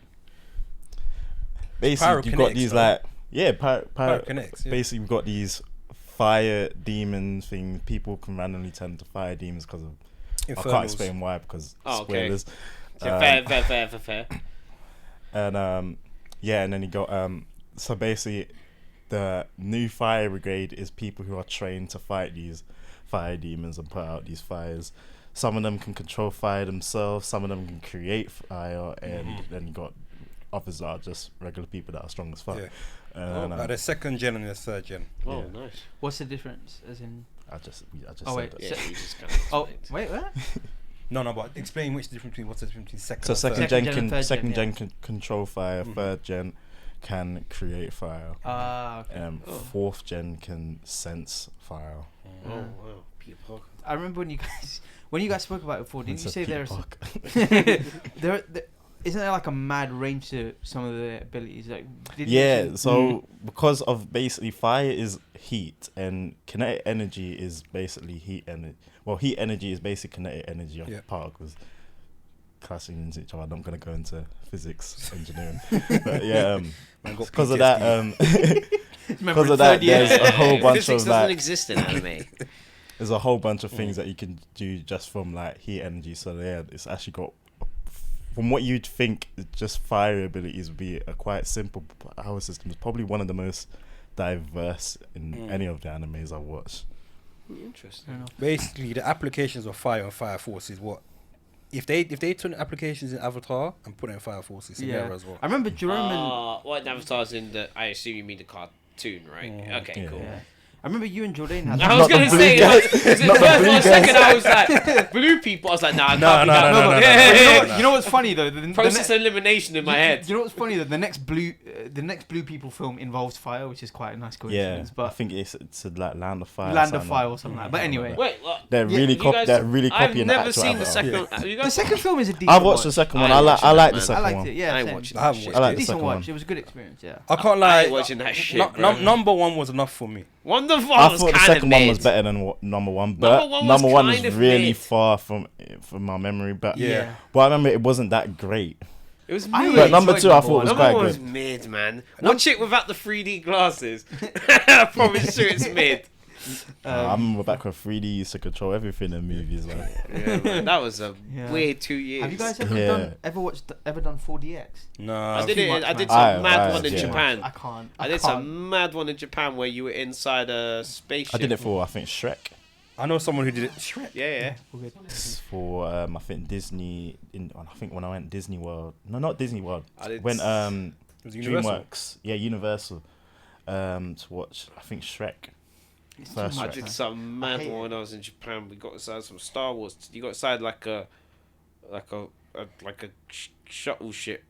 basically you've got Pyrokinetics, these right? pyrokinetics. Yeah. Basically, we've got these fire demon things. People can randomly turn to fire demons because of. I can't Infernals. explain why because Oh, okay. spoilers. Fair. And yeah, and then you got so basically the new fire brigade is people who are trained to fight these fire demons and put out these fires. Some of them can control fire themselves, some of them can create fire, and then you got others that are just regular people that are strong as fuck. Yeah. And, Like the 2nd gen and the 3rd gen. Oh, Yeah. nice. What's the difference? As in. I just Oh, said wait. that. Yeah, you just kind of Oh explained. wait. What? No, but explain what's the difference between second. So and second third. gen gen and can third gen, yeah. can control fire, Mhm. third gen can create fire, Okay. Oh. fourth gen can sense fire. Oh, wow. Peter Parker. I remember when you guys spoke about it before. Didn't you It's say a Peter there's Parker. there isn't there like a mad range to some of the abilities? Like did you Yeah, mention- so because of basically fire is heat and kinetic energy is basically heat energy. Well, heat energy is basically kinetic energy of Yeah. particles clashing into each other. I'm not going to go into physics, engineering, but yeah, Man got because of that, Remember because in of that, third year? there's a whole bunch Physics of doesn't like, exist in anime. there's a whole bunch of things that you can do just from like heat energy. So yeah, it's actually got. From what you'd think, just fire abilities would be a quite simple power system. It's probably one of the most diverse in any of the animes I've watched. Interesting. Fair enough. Basically, the applications of fire and Fire Force is what if they turn applications in Avatar and put it in Fire Force, it's in Yeah. there as well. I remember Jerome and What Avatar's in the? I assume you mean the cartoon, right? Okay, Yeah. cool. yeah. I remember you and Jordan had. I was Not the gonna blue say, guys. like, 'cause at Not the first blue for a guys. second I was like, blue people. I was like, nah, it can't be that. no, No, no, But no. you know what's funny though? The Process elimination in my head. You know what's funny though? The next blue people film involves fire, which is quite a nice Yeah, coincidence. I but think it's a, like Land of Fire. Land of something Fire like or something like that. But anyway, Wait, what? They're Yeah, really you guys- they're really I've copying the never actual seen the Avatar. second. You the guys? second film is a decent. I've watched the watch. second I one. ain't I watching like it, the man. second I liked one. it. Yeah, I ain't same. watching I haven't that watched shit. I like the Decent second watch. one. It was a good experience. Yeah. I can't I lie. ain't watching that shit, bro. Number one was enough for me. Wonderful I was thought the kind second of one mid. was better than number one, but Number one was number one kind is of really mid. far from my memory. But Yeah. but I remember it wasn't that great. It was I mid. really But number enjoyed two, I number thought one. was Number quite one was good. mid, man. Watch it without the 3D glasses. I promise you it's mid. I remember back when 3D used to control everything in movies. Like. Yeah, man, that was a Yeah. weird 2 years. Have you guys Yeah. ever done 4DX? No. I did too it. much, I did man. some mad I- one in yeah. Japan. I can't. I did some mad one in Japan where you were inside a spaceship. I did it for I think Shrek. I know someone who did it. Shrek. Yeah. All good. For I think Disney. I think when I went Disney World. No, not Disney World. I did When Was it Universal? DreamWorks. Yeah, Universal. To watch I think Shrek. It's First too I much, did man. some mad hate one when I was in Japan. We got inside some Star Wars. You got inside like a shuttle ship,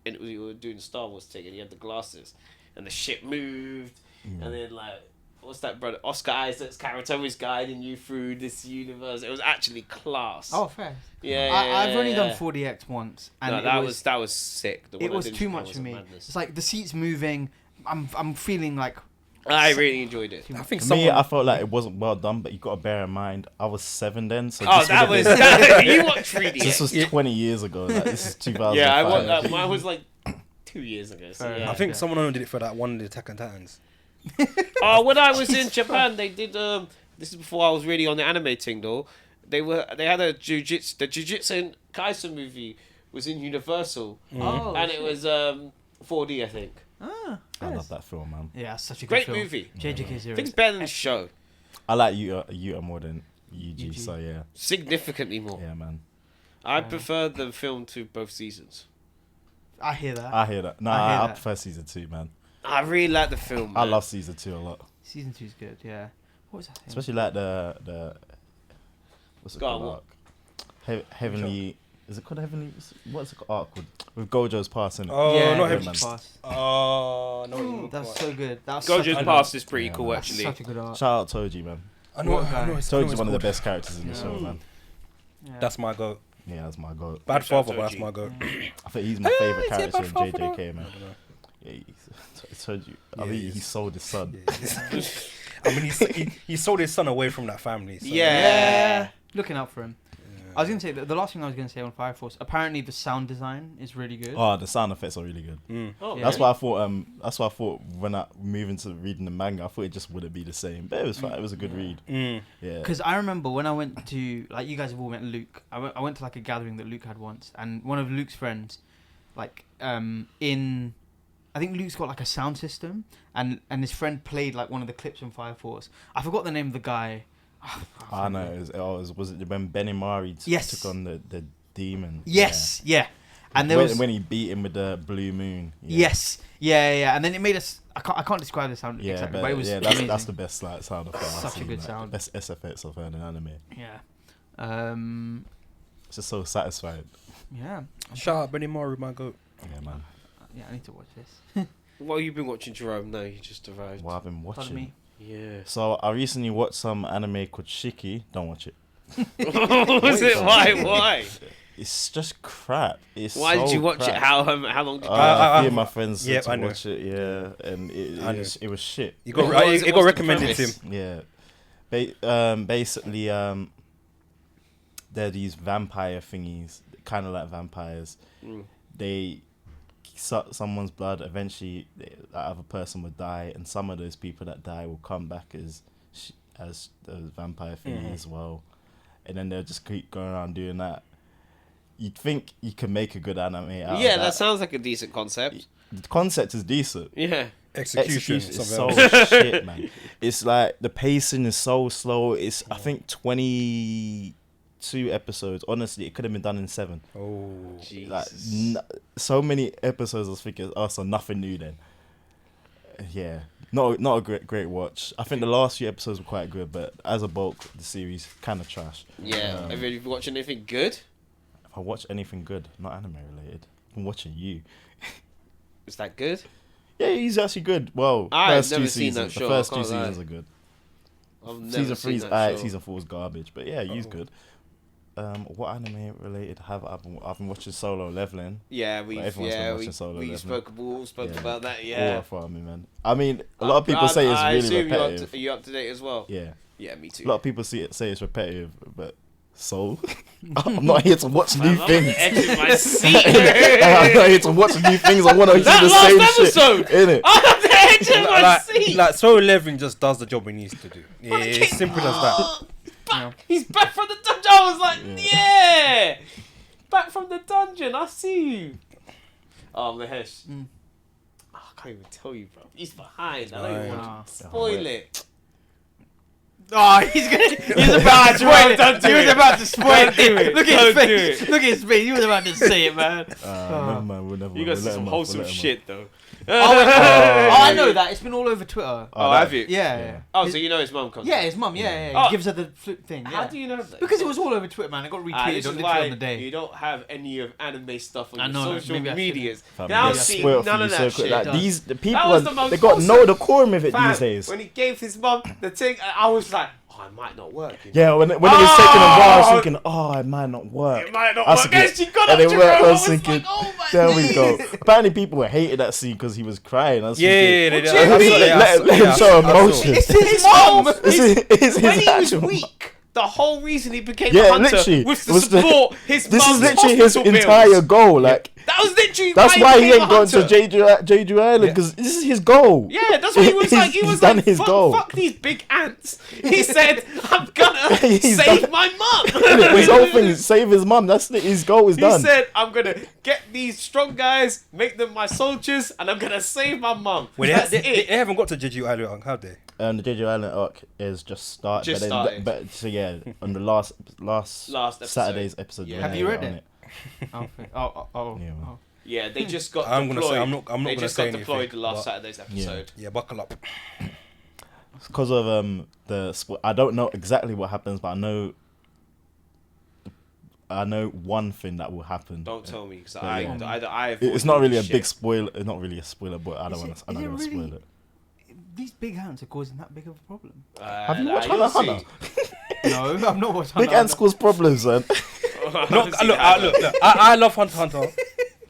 and it was, you were doing the Star Wars thing, and you had the glasses, and the ship moved, and then like. What's that, brother? Oscar Isaac's character was guiding you through this universe. It was actually class. Oh, fair. yeah. I've only done yeah. 4DX once, and No, that was sick. The one it I was did in too Japan much was for a me. madness. It's like the seats moving. I'm feeling like I really enjoyed it. too I much. think For me, someone. I felt like it wasn't well done, but you got to bear in mind I was 7 then, so Oh, this that would've was been- you watched 3D. this was 20 years ago. Like, this is 2005. Yeah, I watched that. Mine was like 2 years ago. So Fair yeah. I think Yeah. someone only did it for that one, the Attack on Titans. Oh, when I was in Japan, they did. This is before I was really on the anime thing, though. They had a jujitsu. The Jujutsu Kaisen movie was in Universal, Oh, and shit. it was 4D, I think. I love that film, man. Yeah, it's such a good Great film. movie. JJK0. I think it's better than the show. I like Utah more than UG, so yeah. Significantly more. Yeah, man. I prefer the film to both seasons. I hear that. I hear that. No, I hear I that. prefer season 2, man. I really like the film. I man. love season 2 a lot. Season 2 is good, yeah. What was that thing? Especially like the what's it Go on, called? what? Heavenly. Is it called Heavenly? What's it called? Called with Gojo's Pass in it. Oh, yeah, not Gojo's Heavenly. Pass. Oh, no. That's so good. That's Gojo's such a Past is pretty Yeah, cool, man. That's actually. such a good art. Shout out Toji, man. I know. What guy? I know. Toji's one of the best characters in the Yeah. show, man. Yeah. That's my goat. Yeah, that's my goat. Bad Shout out father, but that's Toji. my goat. I think he's my favorite is he a character bad in father, JJK, man. I don't know. Yeah, Toji. I Yeah, think he he is. sold his son. Yeah. I mean, he sold his son away from that family. So. Yeah. Looking out for him. I was going to say, the last thing I was going to say on Fire Force, apparently the sound design is really good. Oh, the sound effects are really good. Mm. Oh, Yeah. That's why I thought. That's why I thought when I move into reading the manga, I thought it just wouldn't be the same. But it was fine. It was a good read. Mm. Yeah. Because I remember when I went to, like, you guys have all met Luke. I went to, like, a gathering that Luke had once. And one of Luke's friends, like, I think Luke's got, like, a sound system. And his friend played, like, one of the clips from Fire Force. I forgot the name of the guy. I know. Was it when Benimari Yes. took on the demon? Yes, yeah. And Yeah. there was... When he beat him with the blue moon. Yeah. Yes, yeah. And then it made us... I can't describe the sound Yeah, exactly, but it was that's amazing. the best like sound effect. I've Such a seen, good like, sound. Best SFX I've heard in anime. Yeah. It's just so satisfying. Yeah. Shout out Benny Mori, my goat. Yeah, man. Yeah, I need to watch this. What have you been watching, Jerome? No, you just arrived. What I've been Pardon watching. me. Yeah. So I recently watched some anime called Shiki. Don't watch it. What was it? Why? It's just crap. It's Why did so you watch it? crap. How long did you? A few of my friends Yep, said I to know. watch it. Yeah, and I know. it was shit. It What got, was it it? got What's the recommended to him. premise? Yeah. Basically, they're these vampire thingies, kind of like vampires. Mm. They suck someone's blood. Eventually, that other person would die, and some of those people that die will come back as the vampire thingy as well. And then they'll just keep going around doing that. You'd think you can make a good anime out of Yeah, that. that sounds like a decent concept. The concept is decent. Yeah. Execution. Is something so else. shit, man. It's like the pacing is so slow. It's I think 22 episodes. Honestly, it could have been done in 7. Oh. Like Jesus. so many episodes. I was thinking, oh, so nothing new then. Yeah, not a great watch. I think the last few episodes were quite good, but as a bulk, the series kind of trash. Yeah. Have you watched anything good? If I watch anything good, not anime related, I'm watching you. Was that good? Yeah, he's actually good. Well, I've first never two seen that seasons. show, The I first two can't lie. seasons are good. I've never Season seen 3's that alright. show. Season 4's garbage, but yeah, he's Oh. good. What anime related have I've been watching Solo Leveling. Yeah, everyone's been watching Solo we Leveling. spoke Yeah. about that. Horror Yeah. Farming, man. I mean, a lot of people say it's I really assume repetitive. are you up to date as well? Yeah, Yeah, me too. a lot of people say it's repetitive, but so I'm not here to watch new I'm on things. the edge of my seat. I'm not here to watch new things. I want to do That the last same episode! shit. Innit? I'm on the edge of my like, seat. like Solo Leveling just does the job he needs to do. Yeah, it's simple as that. Back. He's back from the dungeon. I was like, yeah. Back from the dungeon. I see you. Oh, Mahesh. Mm. Oh, I can't even tell you, bro. He's behind. I don't even Right. want to spoil it. Oh, he's about to spoil it. He was about to spoil it. Look at his face. Look at his face. He was about to say it, man. Never mind, we'll never You mind. got We'll let some him off, wholesome we'll let him shit, though. I know that. It's been all over Twitter. Oh, have you? Yeah. Oh, so you know his mum comes. Yeah, his mum. Yeah. Oh. He gives her the flip thing. How Yeah. do you know that? Because it was all over Twitter, man. It got This retweeted is on literally why on the day. you don't have any of anime stuff on I your know, social maybe I shouldn't. medias. Fam, Now they I'm get seeing spoiled for none you of so that quick. shit. Like, these the people, was the most they got no wholesome. decorum of it Fam, these days. when he gave his mum the thing, I was like, oh, it might not work. You know? Yeah, when it was taking a while, I was thinking, oh, it might not work. It might not I was work. thinking- And she got and up it to worked. her. I was thinking, like, oh my there we go. days. Apparently, people were hating that scene because he was crying. I was Yeah, thinking, they What do you mean? let him show emotion. It's his mum. It's his When he was actual weak, the whole reason he became Yeah, a hunter literally. was to Was the- support his This is mum's literally his hospital entire bills. goal. Like, That was literally that's why he became ain't a gone to hunter. Jeju Island, because this is his goal. Yeah, that's what he was like. He He's was done like, his fuck, goal. fuck these big ants. He said, I'm gonna He's save done- my mum. His whole thing is save his mum. That's it. His goal is He done. said, I'm gonna get these strong guys, make them my soldiers, and I'm gonna save my mum. Well, That's they it. haven't got to Jeju Island, have they? The Jeju Island arc is just started. Just but started. But so yeah, on the last episode. Saturday's episode. Yeah. they Have you were read on it? Oh. Yeah, man. Yeah, they just got I'm deployed. gonna say I'm not they gonna just say got deployed anything, the last but- Saturday's episode. Yeah, buckle up. It's because of I don't know exactly what happens, but I know one thing that will happen. Don't tell me, because Yeah. I It's not really a big spoiler. It's not really a spoiler, but I don't want to. I'm not is it going to really- spoil it. These big ants are causing that big of a problem. Have you watched you'll Hunter see. No, I'm not watching. Big ants cause problems, man. Look, I love Hunter x Hunter.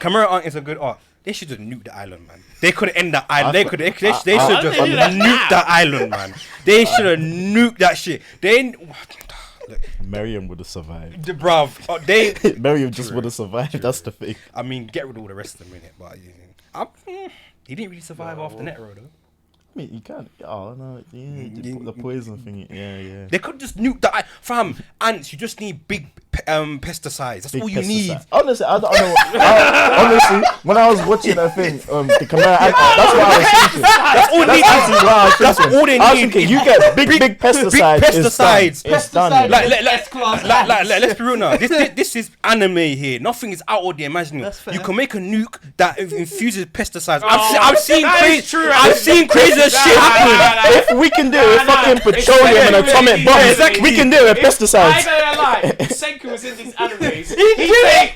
Camera art is a good art. They should just nuke the island, man. They could end the island. They should just nuke the island, man. They should have nuked that shit. Miriam would have survived. Bruv, Miriam just would have survived. That's the thing. I mean, get rid of all the rest of them in it, but he didn't really survive after Netero though. I mean, you can't. Oh no, yeah, the poison thing. Yeah. They could just nuke the fam ants. You just need big pesticides. That's Big all you need. pesticide. Honestly, I don't know. Honestly, when I was watching that thing, the Chimera ant, that's what I was thinking. That's all they need. Actually what I was That's thinking. all they I was need. thinking, you get big pesticides. pesticides. It's done. Let's be real now. This is anime here. Nothing is out of the imaginary. That's fair. You can make a nuke that infuses pesticides. Oh, I've seen that crazy. is true, I've actually. seen crazy shit happen. If we can do it, fucking petroleum and atomic bombs, we can do it. I Pesticides. ain't gonna lie. If Senku was in these animes,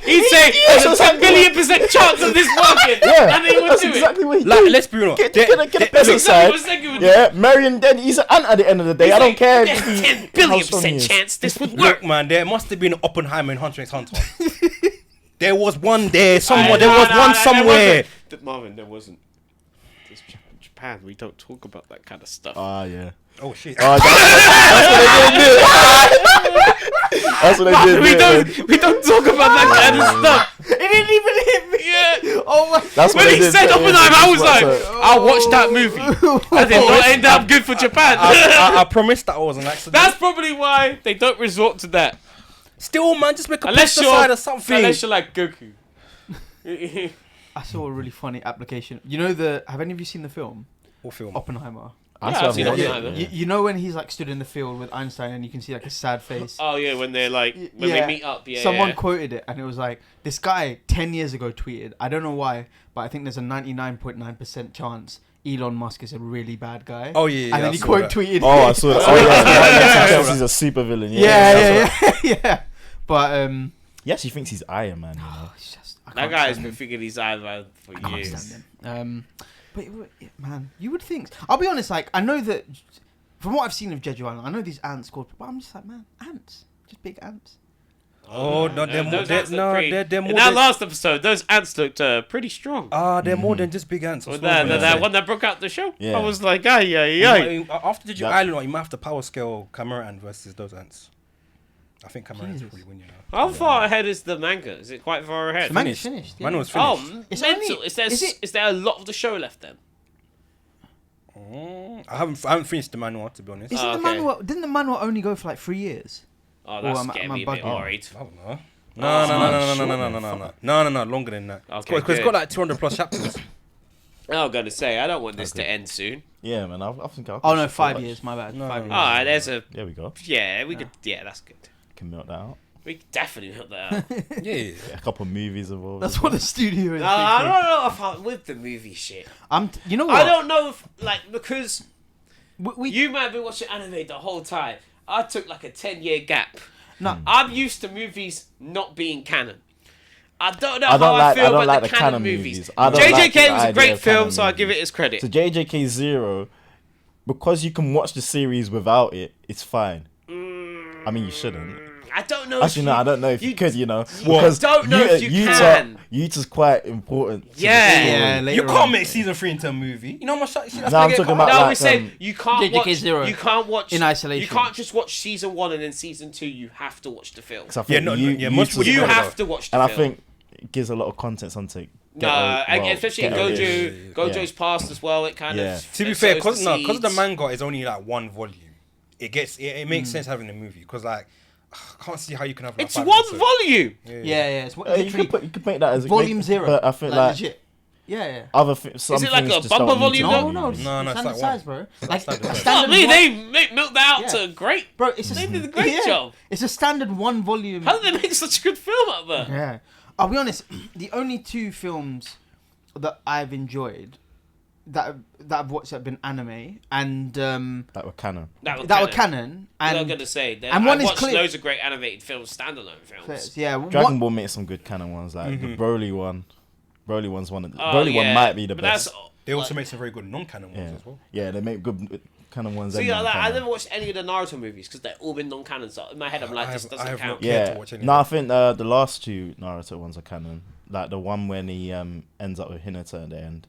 he'd say there's a 10,000,000,000% chance of this working, Yeah, and he would that's do exactly it. what he Like, did. let's be real. Get a Exactly pesticide. what Senku would do. Yeah, Marion. Then he's an ant at the end of the day. I don't care. There's if he- 10 how billion strong he percent is. chance this would work. Look, man, there must have been an Oppenheimer in Hunter x Hunter. There was one there somewhere. There was one somewhere. Marvin, there wasn't. It's Japan. We don't talk about that kind of stuff. Ah, yeah. Oh shit. Oh, that's what they did. we don't talk about that kind of stuff. It didn't even hit me. Yeah. Oh my. That's what When they he did. said Yeah, Oppenheimer, I was that's like, what- I'll watch that movie. And then not end up good for Japan. I promised that was an accident. That's probably why they don't resort to that. Still, man, just make a Unless pesticide you're, or something. unless you're like Goku. I saw a really funny application. You know have any of you seen the film What film? Oppenheimer? I Yeah, still I've seen haven't that. watched it. Yeah. You know when he's like stood in the field with Einstein and you can see like a sad face. Oh yeah, when they're like when Yeah. they meet up. Yeah. Someone yeah. quoted it and it was like, this guy 10 years ago tweeted, I don't know why, but I think there's a 99.9% chance Elon Musk is a really bad guy. Oh yeah. And then I he saw quote that. tweeted. Oh, I saw that. Oh, yeah. He's a super villain. Yeah. But He actually thinks he's Iron Man. You know? it's just, I That can't guy has stand been him. figuring his eyes out for I can't years. stand him. But man, you would think. I'll be honest. Like I know that from what I've seen of Jeju Island, I know these ants called. But I'm just like, man, ants, just big ants. Oh no, they're more. Those They're, ants look no, pretty- they're more. In that Than, last episode, those ants looked pretty strong. they're more than just big ants. With that one that broke out the show, Yeah. I was like, ay. After Jeju That- Island, you might have to power scale Camera Ant versus those ants. I think Camera Ants will Jesus. probably win, you know. How far ahead is the manga? Is it quite far ahead? The manga's finished. Yeah. Mine was Oh, finished. It's mental. only- Is there a lot of the show left then? I haven't finished the manual, to be honest. Isn't Oh, the okay. manual? Didn't the manual only go for like 3 years? Oh, that's am I- getting am I me a bit bugging? worried. I don't know. Oh, No, longer than that. Okay, Because it's good. got like 200 plus chapters. I was gonna say I don't want this to end soon. Yeah, man. I think I'll. Oh no, 5 years. My bad. No, 5 no, years. Alright, there's a There we go. we could that's good. Can milk that out. We could definitely hook that up. Yeah. Yeah, a couple movies involved. That's what the studio is. No, I thinking. don't know if I'm with the movie shit. You know what? I don't know if because We you might have been watching anime the whole time. I took like a 10-year gap. no. I'm used to movies not being canon. I don't know I don't how I like- feel I don't about like the the canon canon movies. movies. I don't JJK like the was a idea great of film, canon so I give it movies. its credit. So JJK Zero, because you can watch the series without it, it's fine. I mean, you shouldn't. I don't know. Actually, no, I don't know if you could. You know, Well, because don't know if you can. Utah's quite important. to the Yeah. story. Yeah, You later can't on. make season 3 into a movie. You know how much shit that's No, gonna I'm get talking cut about out? No, like, we said you can't JJK watch. Zero. You can't watch In isolation. You can't just watch season 1 and then season 2. You have to watch the film. 'Cause I think most Utah's- people You know have that. to watch the and I film. think it gives a lot of context onto. Especially in Gojo, Yeah. Gojo's past as well. It kind Yeah. of. To be it fair, sows because the seeds. manga is only like 1 volume, it makes sense having the movie because like I can't see how you can have. Like, It's 5 one episodes. volume. Yeah. It's You literally could make that as volume 0. But I think like legit. Yeah. other some Is it like things a just bumper don't need volume to though? be No, movies. No, it's standard like size, one. bro. Like standard a size. standard Fuck me, one- they milked that out Yeah. to great. Bro, it's They did a great job. It's a standard 1 volume. How did they make such a good film out there? Yeah. I'll be honest, the only 2 films that I've enjoyed that I've watched that have been anime and That were canon. That were canon I'm and gonna say that. and one I've is watched clear- loads of great animated films, standalone films. yeah, Dragon Ball makes some good canon ones, like the Broly one. Broly one's one of the Broly one might be the but best. They also make some very good non-canon ones Yeah, as well. yeah, they make good canon ones. See, and like, I non-canon. never watched any of the Naruto movies because they're all been non-canon. So in my head, I'm like, this I doesn't have count. not- care to Yeah, watch any no, of I think the last 2 Naruto ones are canon. Like the one when he ends up with Hinata at the end.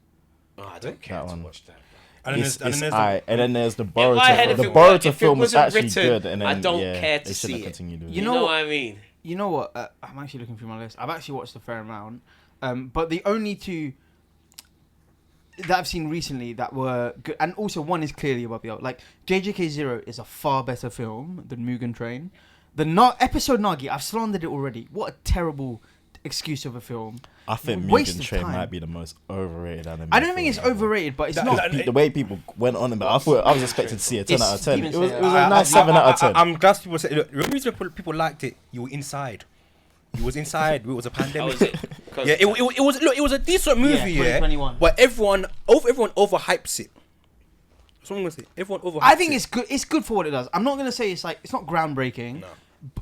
Oh, I don't care That to one. watch that. And It's then there's aight. And then there's the In my head, Boruto. if The it- Boruto if it film was wasn't actually written, good, and then I don't care to they shouldn't see have it. continued with You it. know You know what- what I mean? You know what? I'm actually looking through my list. I've actually watched a fair amount, but the only 2 that I've seen recently that were good, and also one is clearly above the other. Like JJK Zero is a far better film than Mugen Train. The episode Nagi, I've slandered it already. What a terrible excuse of a film. I think Waste Mugen of Train time. might be the most overrated anime. I don't think it's film ever. overrated, but it's That- not. that- The way people went on about, I was expecting to see a 10 It's out of 10. Demon It was Slayer. a nice 7 out of 10. I'm glad people say. Look, the reason people liked it, you were inside. You was inside. It was a How pandemic. is it? 'Cause- Yeah, it was. Look, it was a decent movie. Yeah, 2021. but everyone overhypes it. That's what I'm gonna say. Everyone overhypes I think it. it's good. It's good for what it does. I'm not gonna say it's not groundbreaking. No.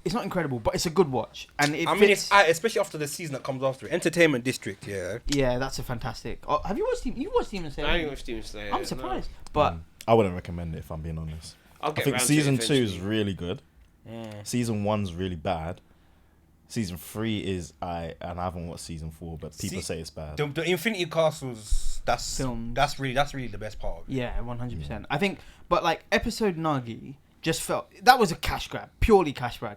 It's not incredible, but it's a good watch. And it I mean, fits- especially after the season that comes after it. Entertainment District. Yeah. yeah, that's a fantastic. Oh, have you watched? You watched Demon Slayer? I ain't watched Demon Slayer. I'm no. surprised, but I wouldn't recommend it if I'm being honest. I'll I get think round to season it 2 is eventually. really good. Season 1's really bad. Season 3 is and I haven't watched season 4, but people say it's bad. The Infinity Castles. That's Films. That's really the best part of it. yeah, 100%. I think, but like episode Nagi just felt that was a cash grab, purely cash grab,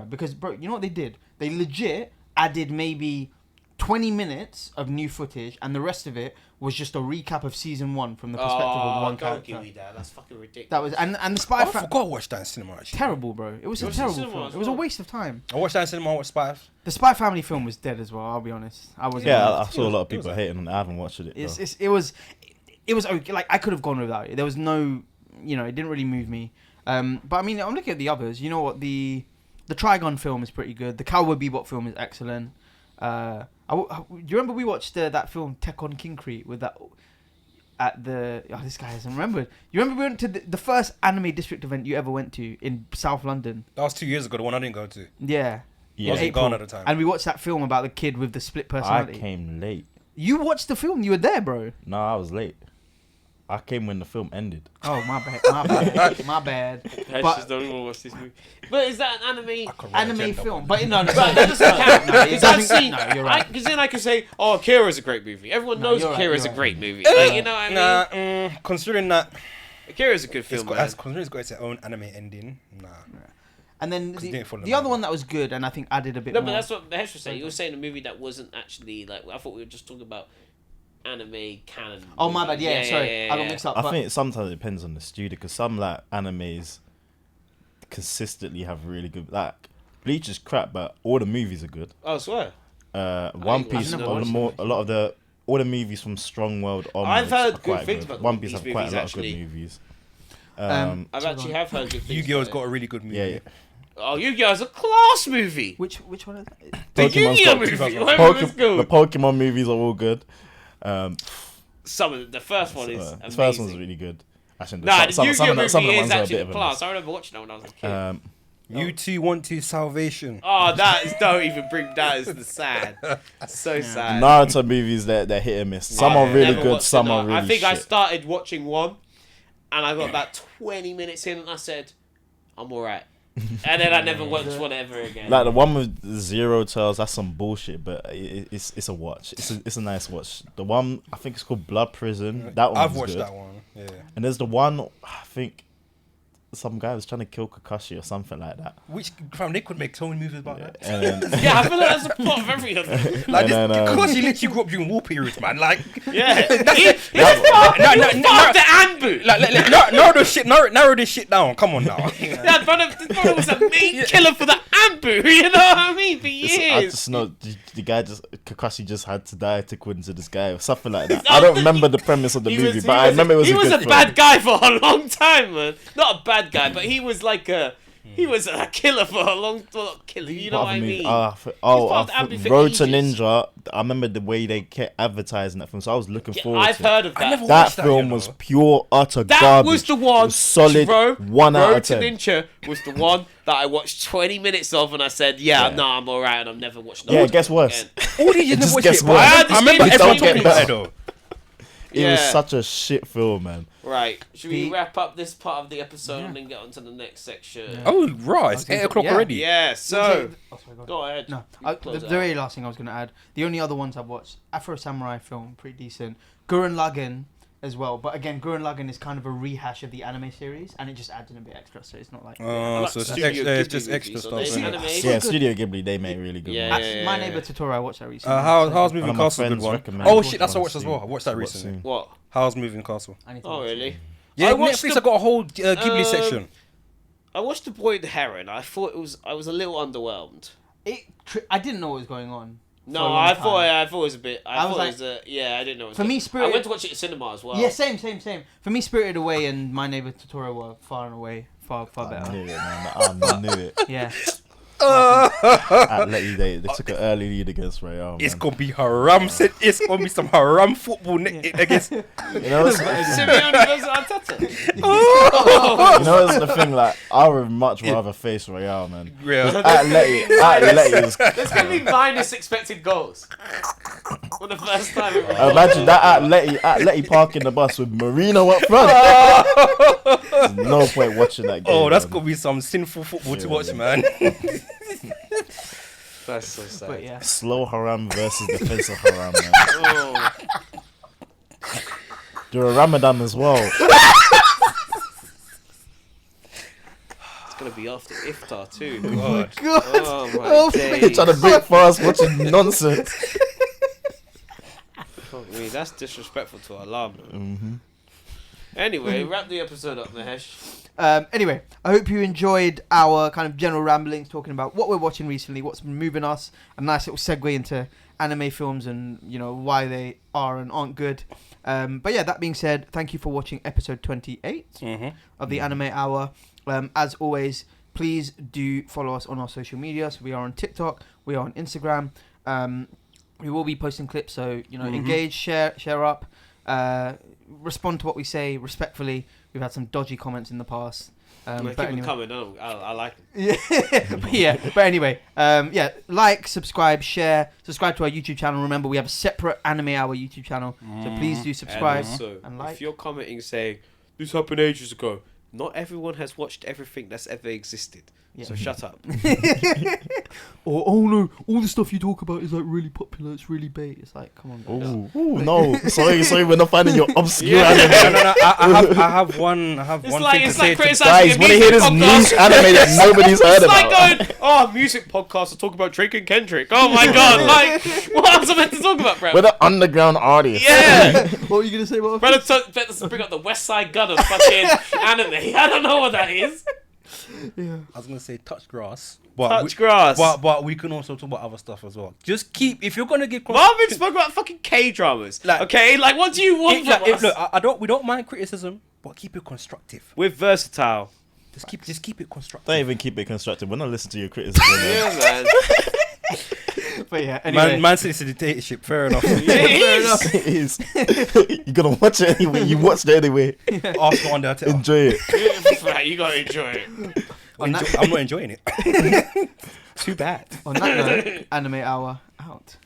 because bro, you know what they did? They legit added maybe 20 minutes of new footage, and the rest of it was just a recap of season 1 from the perspective of one don't character. give me that. That's fucking ridiculous. That was and the Spy I Family. forgot to watch that in cinema. Actually, Terrible, bro. It was You a watched it in terrible cinema film. as It was a well? waste of time. I watched that in cinema. I watched Spice. The Spy Family film was dead as well. I'll be honest. I was Yeah, I saw a lot of people hating on it. I haven't watched it. It was okay. Like I could have gone without it. There was no, it didn't really move me. But I mean, I'm looking at the others. You know what? The Trigon film is pretty good. The Cowboy Bebop film is excellent. Do you remember we watched that film Tekkon Kinkreet with that at the? Oh, this guy hasn't remembered. You remember we went to the first anime district event you ever went to in South London? That was 2 years ago. The one I didn't go to. Yeah. Yeah. I was in April. Ghana at the time. And we watched that film about the kid with the split I personality. came late. You watched the film. You were there, bro. No, I was late. I came when the film ended. Oh my bad. My bad. My bad. I But- just don't even watch this movie. But is that an anime? Anime film, but no, But that doesn't count. No, it Because I've doesn't- seen. no, you're right. Because then I can say, "Oh, Akira's a great movie." Everyone No, knows you're right, Akira's you're a right. great movie. Like, you know what I mean? Considering that Akira's a good it's film, got, man. considering it's got its own anime ending, nah. And then 'Cause it didn't follow the the other manga. one that was good, and I think added a bit No, more. but that's what Mahesh was saying. You were saying a movie that wasn't actually like. I thought we were just talking about anime canon. Oh my bad. movies. Yeah, sorry, I got mixed up. I but think sometimes it depends on the studio because some like animes consistently have really good. Like Bleach is crap, but all the movies are good. Oh, I swear. One I've Piece, never all the watched more, it. a lot of the all the movies from Strong World on. I've heard are good quite things about the One Piece have Piece quite a movies, lot actually. of good movies. I've actually have heard good things. Yu-Gi-Oh's about got it. a really good movie. yeah, yeah. Oh, Yu-Gi-Oh's a class movie. which one is that? The Pokemon's Yu-Gi-Oh got- movie. 2000. Whatever it's The called. Pokemon movies are all good. Some of the first one is The amazing. first one's really good. Actually, Nah, the some Yu-Gi-Oh of the movie is ones are a actually bit of a class. mess. I remember watching that when I was a kid. You two want to salvation. Oh, that is don't even bring that is the sad. So sad. Naruto movies, they're hit and miss. Some are I've really never good, watched some it, are no. really I think I shit. started watching one, and I got about 20 minutes in, and I said, "I'm alright." and then I never watched one ever again. Like the one with Zero Tails, that's some bullshit, but it's a watch. It's a nice watch. The one I think it's called Blood Prison. That one I've watched good. that one. Yeah. And there's the one I think some guy was trying to kill Kakashi or something like that. Which fam, they could make so many movies about that. And then, Yeah, I feel like that's the plot of every other. Like, And then, because he literally grew up during war periods, man. Like, Yeah, he was no, part of the Anbu. like, narrow this shit down. Come on now. That brother was a main killer for the Anbu. You know what I mean? For I years. just know the guy Kakashi just had to die to quit into this guy or something like that. I don't remember the premise of the movie, but I remember it was he a was good a film. bad guy for a long time, man. Not a bad guy, but he was like a killer for a long killer. You know what I mean? Road part of the Abbey for to ages. Ninja. I remember the way they kept advertising that film, so I was looking forward I've to it. heard of that. never That watched that, film you was know. pure utter That garbage. was the It one. was solid. Bro, 1 out Road of to 10. Ninja was the one that I watched 20 minutes of, and I said, Yeah. nah, I'm alright, and I've never watched. Yeah, it gets worse. Again. All these It never just watched gets it, but worse. I remember It everyone don't get talking about it better. though. It was Yeah. such a shit film, man. Right, should we The- wrap up this part of the episode and then get on to the next section? Yeah. Oh right, it's Okay, 8 o'clock yeah. already. Yeah, so Oh, sorry, go on. go ahead. No, You the close it very last thing I was going to add, the only other ones I've watched, Afro Samurai film, pretty decent. Gurren Lagann as well, but again, Gurren Lagann is kind of a rehash of the anime series, and it just adds in a bit extra, so it's not like... like So it's Studio extra, it's Ghibli just movies, extra so stuff. they isn't it? anime. Yeah, Studio Ghibli, they make really good Yeah, ones. yeah, My yeah. Neighbor Totoro, I watched that recently. How's One Moving of my Castle a good friends one? recommended Oh it. shit, that's what I watched One as well. I scene. watched that What recently. scene? What? How's Moving Castle? I need to Oh, watch it. really? Yeah, I watched Netflix the- have got a whole Ghibli section. I watched The Boy and the Heron. I thought I was a little underwhelmed. I didn't know what was going on. for a No, long I time. thought it was a bit. I was thought like- it was yeah, I didn't know. It was For good. me, I Spirit- went to watch it at cinema as well. Yeah, same. For me, Spirited Away and My Neighbor Totoro were far and away far I better. knew it, man. I knew it. Yeah. At Letty, they took an early lead against Real. It's gonna be haram. It's gonna be some haram football against. You know, Simeone versus Arteta. you know, that's the thing. Like, I would much rather face Real, man. Real. At Letty is. There's gonna be minus expected goals for the first time. Imagine that at Letty parking the bus with Marino up front. There's no point watching that game. Oh, that's man. gonna be some sinful football to Yeah, watch, yeah. man. That's so sad. But yeah. Slow Haram versus defensive Haram, man. Oh. Do a Ramadan as well. It's gonna be after iftar too. God. God. Oh my Oh, days. Trying to break fast watching nonsense. Fuck me, that's disrespectful to Allah, man. Mm-hmm. Anyway, wrap the episode up, Mahesh. Anyway, I hope you enjoyed our kind of general ramblings talking about what we're watching recently, what's been moving us, a nice little segue into anime films and, you know, why they are and aren't good. But yeah, that being said, thank you for watching episode 28 of the Anime Hour. As always, please do follow us on our social media. So we are on TikTok, we are on Instagram. We will be posting clips, so, you know, engage, share up. Respond to what we say respectfully. We've had some dodgy comments in the past. Keep But them anyway. coming. I like them. But anyway, like, subscribe, share, subscribe to our YouTube channel. Remember, we have a separate Anime Hour YouTube channel, so please do subscribe And also, and like. if you're commenting saying this happened ages ago, not everyone has watched everything that's ever existed. Yeah. So shut up. Or, oh no, all the stuff you talk about is like really popular. It's really bait. It's like, come on, guys. Ooh, no. Sorry, we're not finding your obscure Yeah. anime. No. I have one It's thing like to it's say. like to- criticizing Guys, a want to music hear this podcast. niche anime that nobody's heard It's about? like going, oh, music podcast to talk about Drake and Kendrick. Oh my god, like, what else am I meant to talk about, bro? We're the underground artists. Yeah, What are you gonna say about? better bring up the West Side Gun of fucking anime. I don't know what that is. Yeah. I was gonna say touch grass, but Touch grass. but we can also talk about other stuff as well. Just keep if you're gonna give. Marvin spoke about fucking K dramas. Like- Okay, like what do you want from us? Look, we don't mind criticism, but keep it constructive. We're versatile. Just keep it constructive. Don't even keep it constructive. We're not listening to your criticism. man. Yeah, man. But yeah, anyway. Man said it's a dictatorship. Fair enough. It is. It is. You're gonna watch it anyway. You watched it anyway. Arsenal on the Enjoy it. Right, you gotta enjoy it. On that- I'm not enjoying it. Too bad. On that note, Anime Hour out.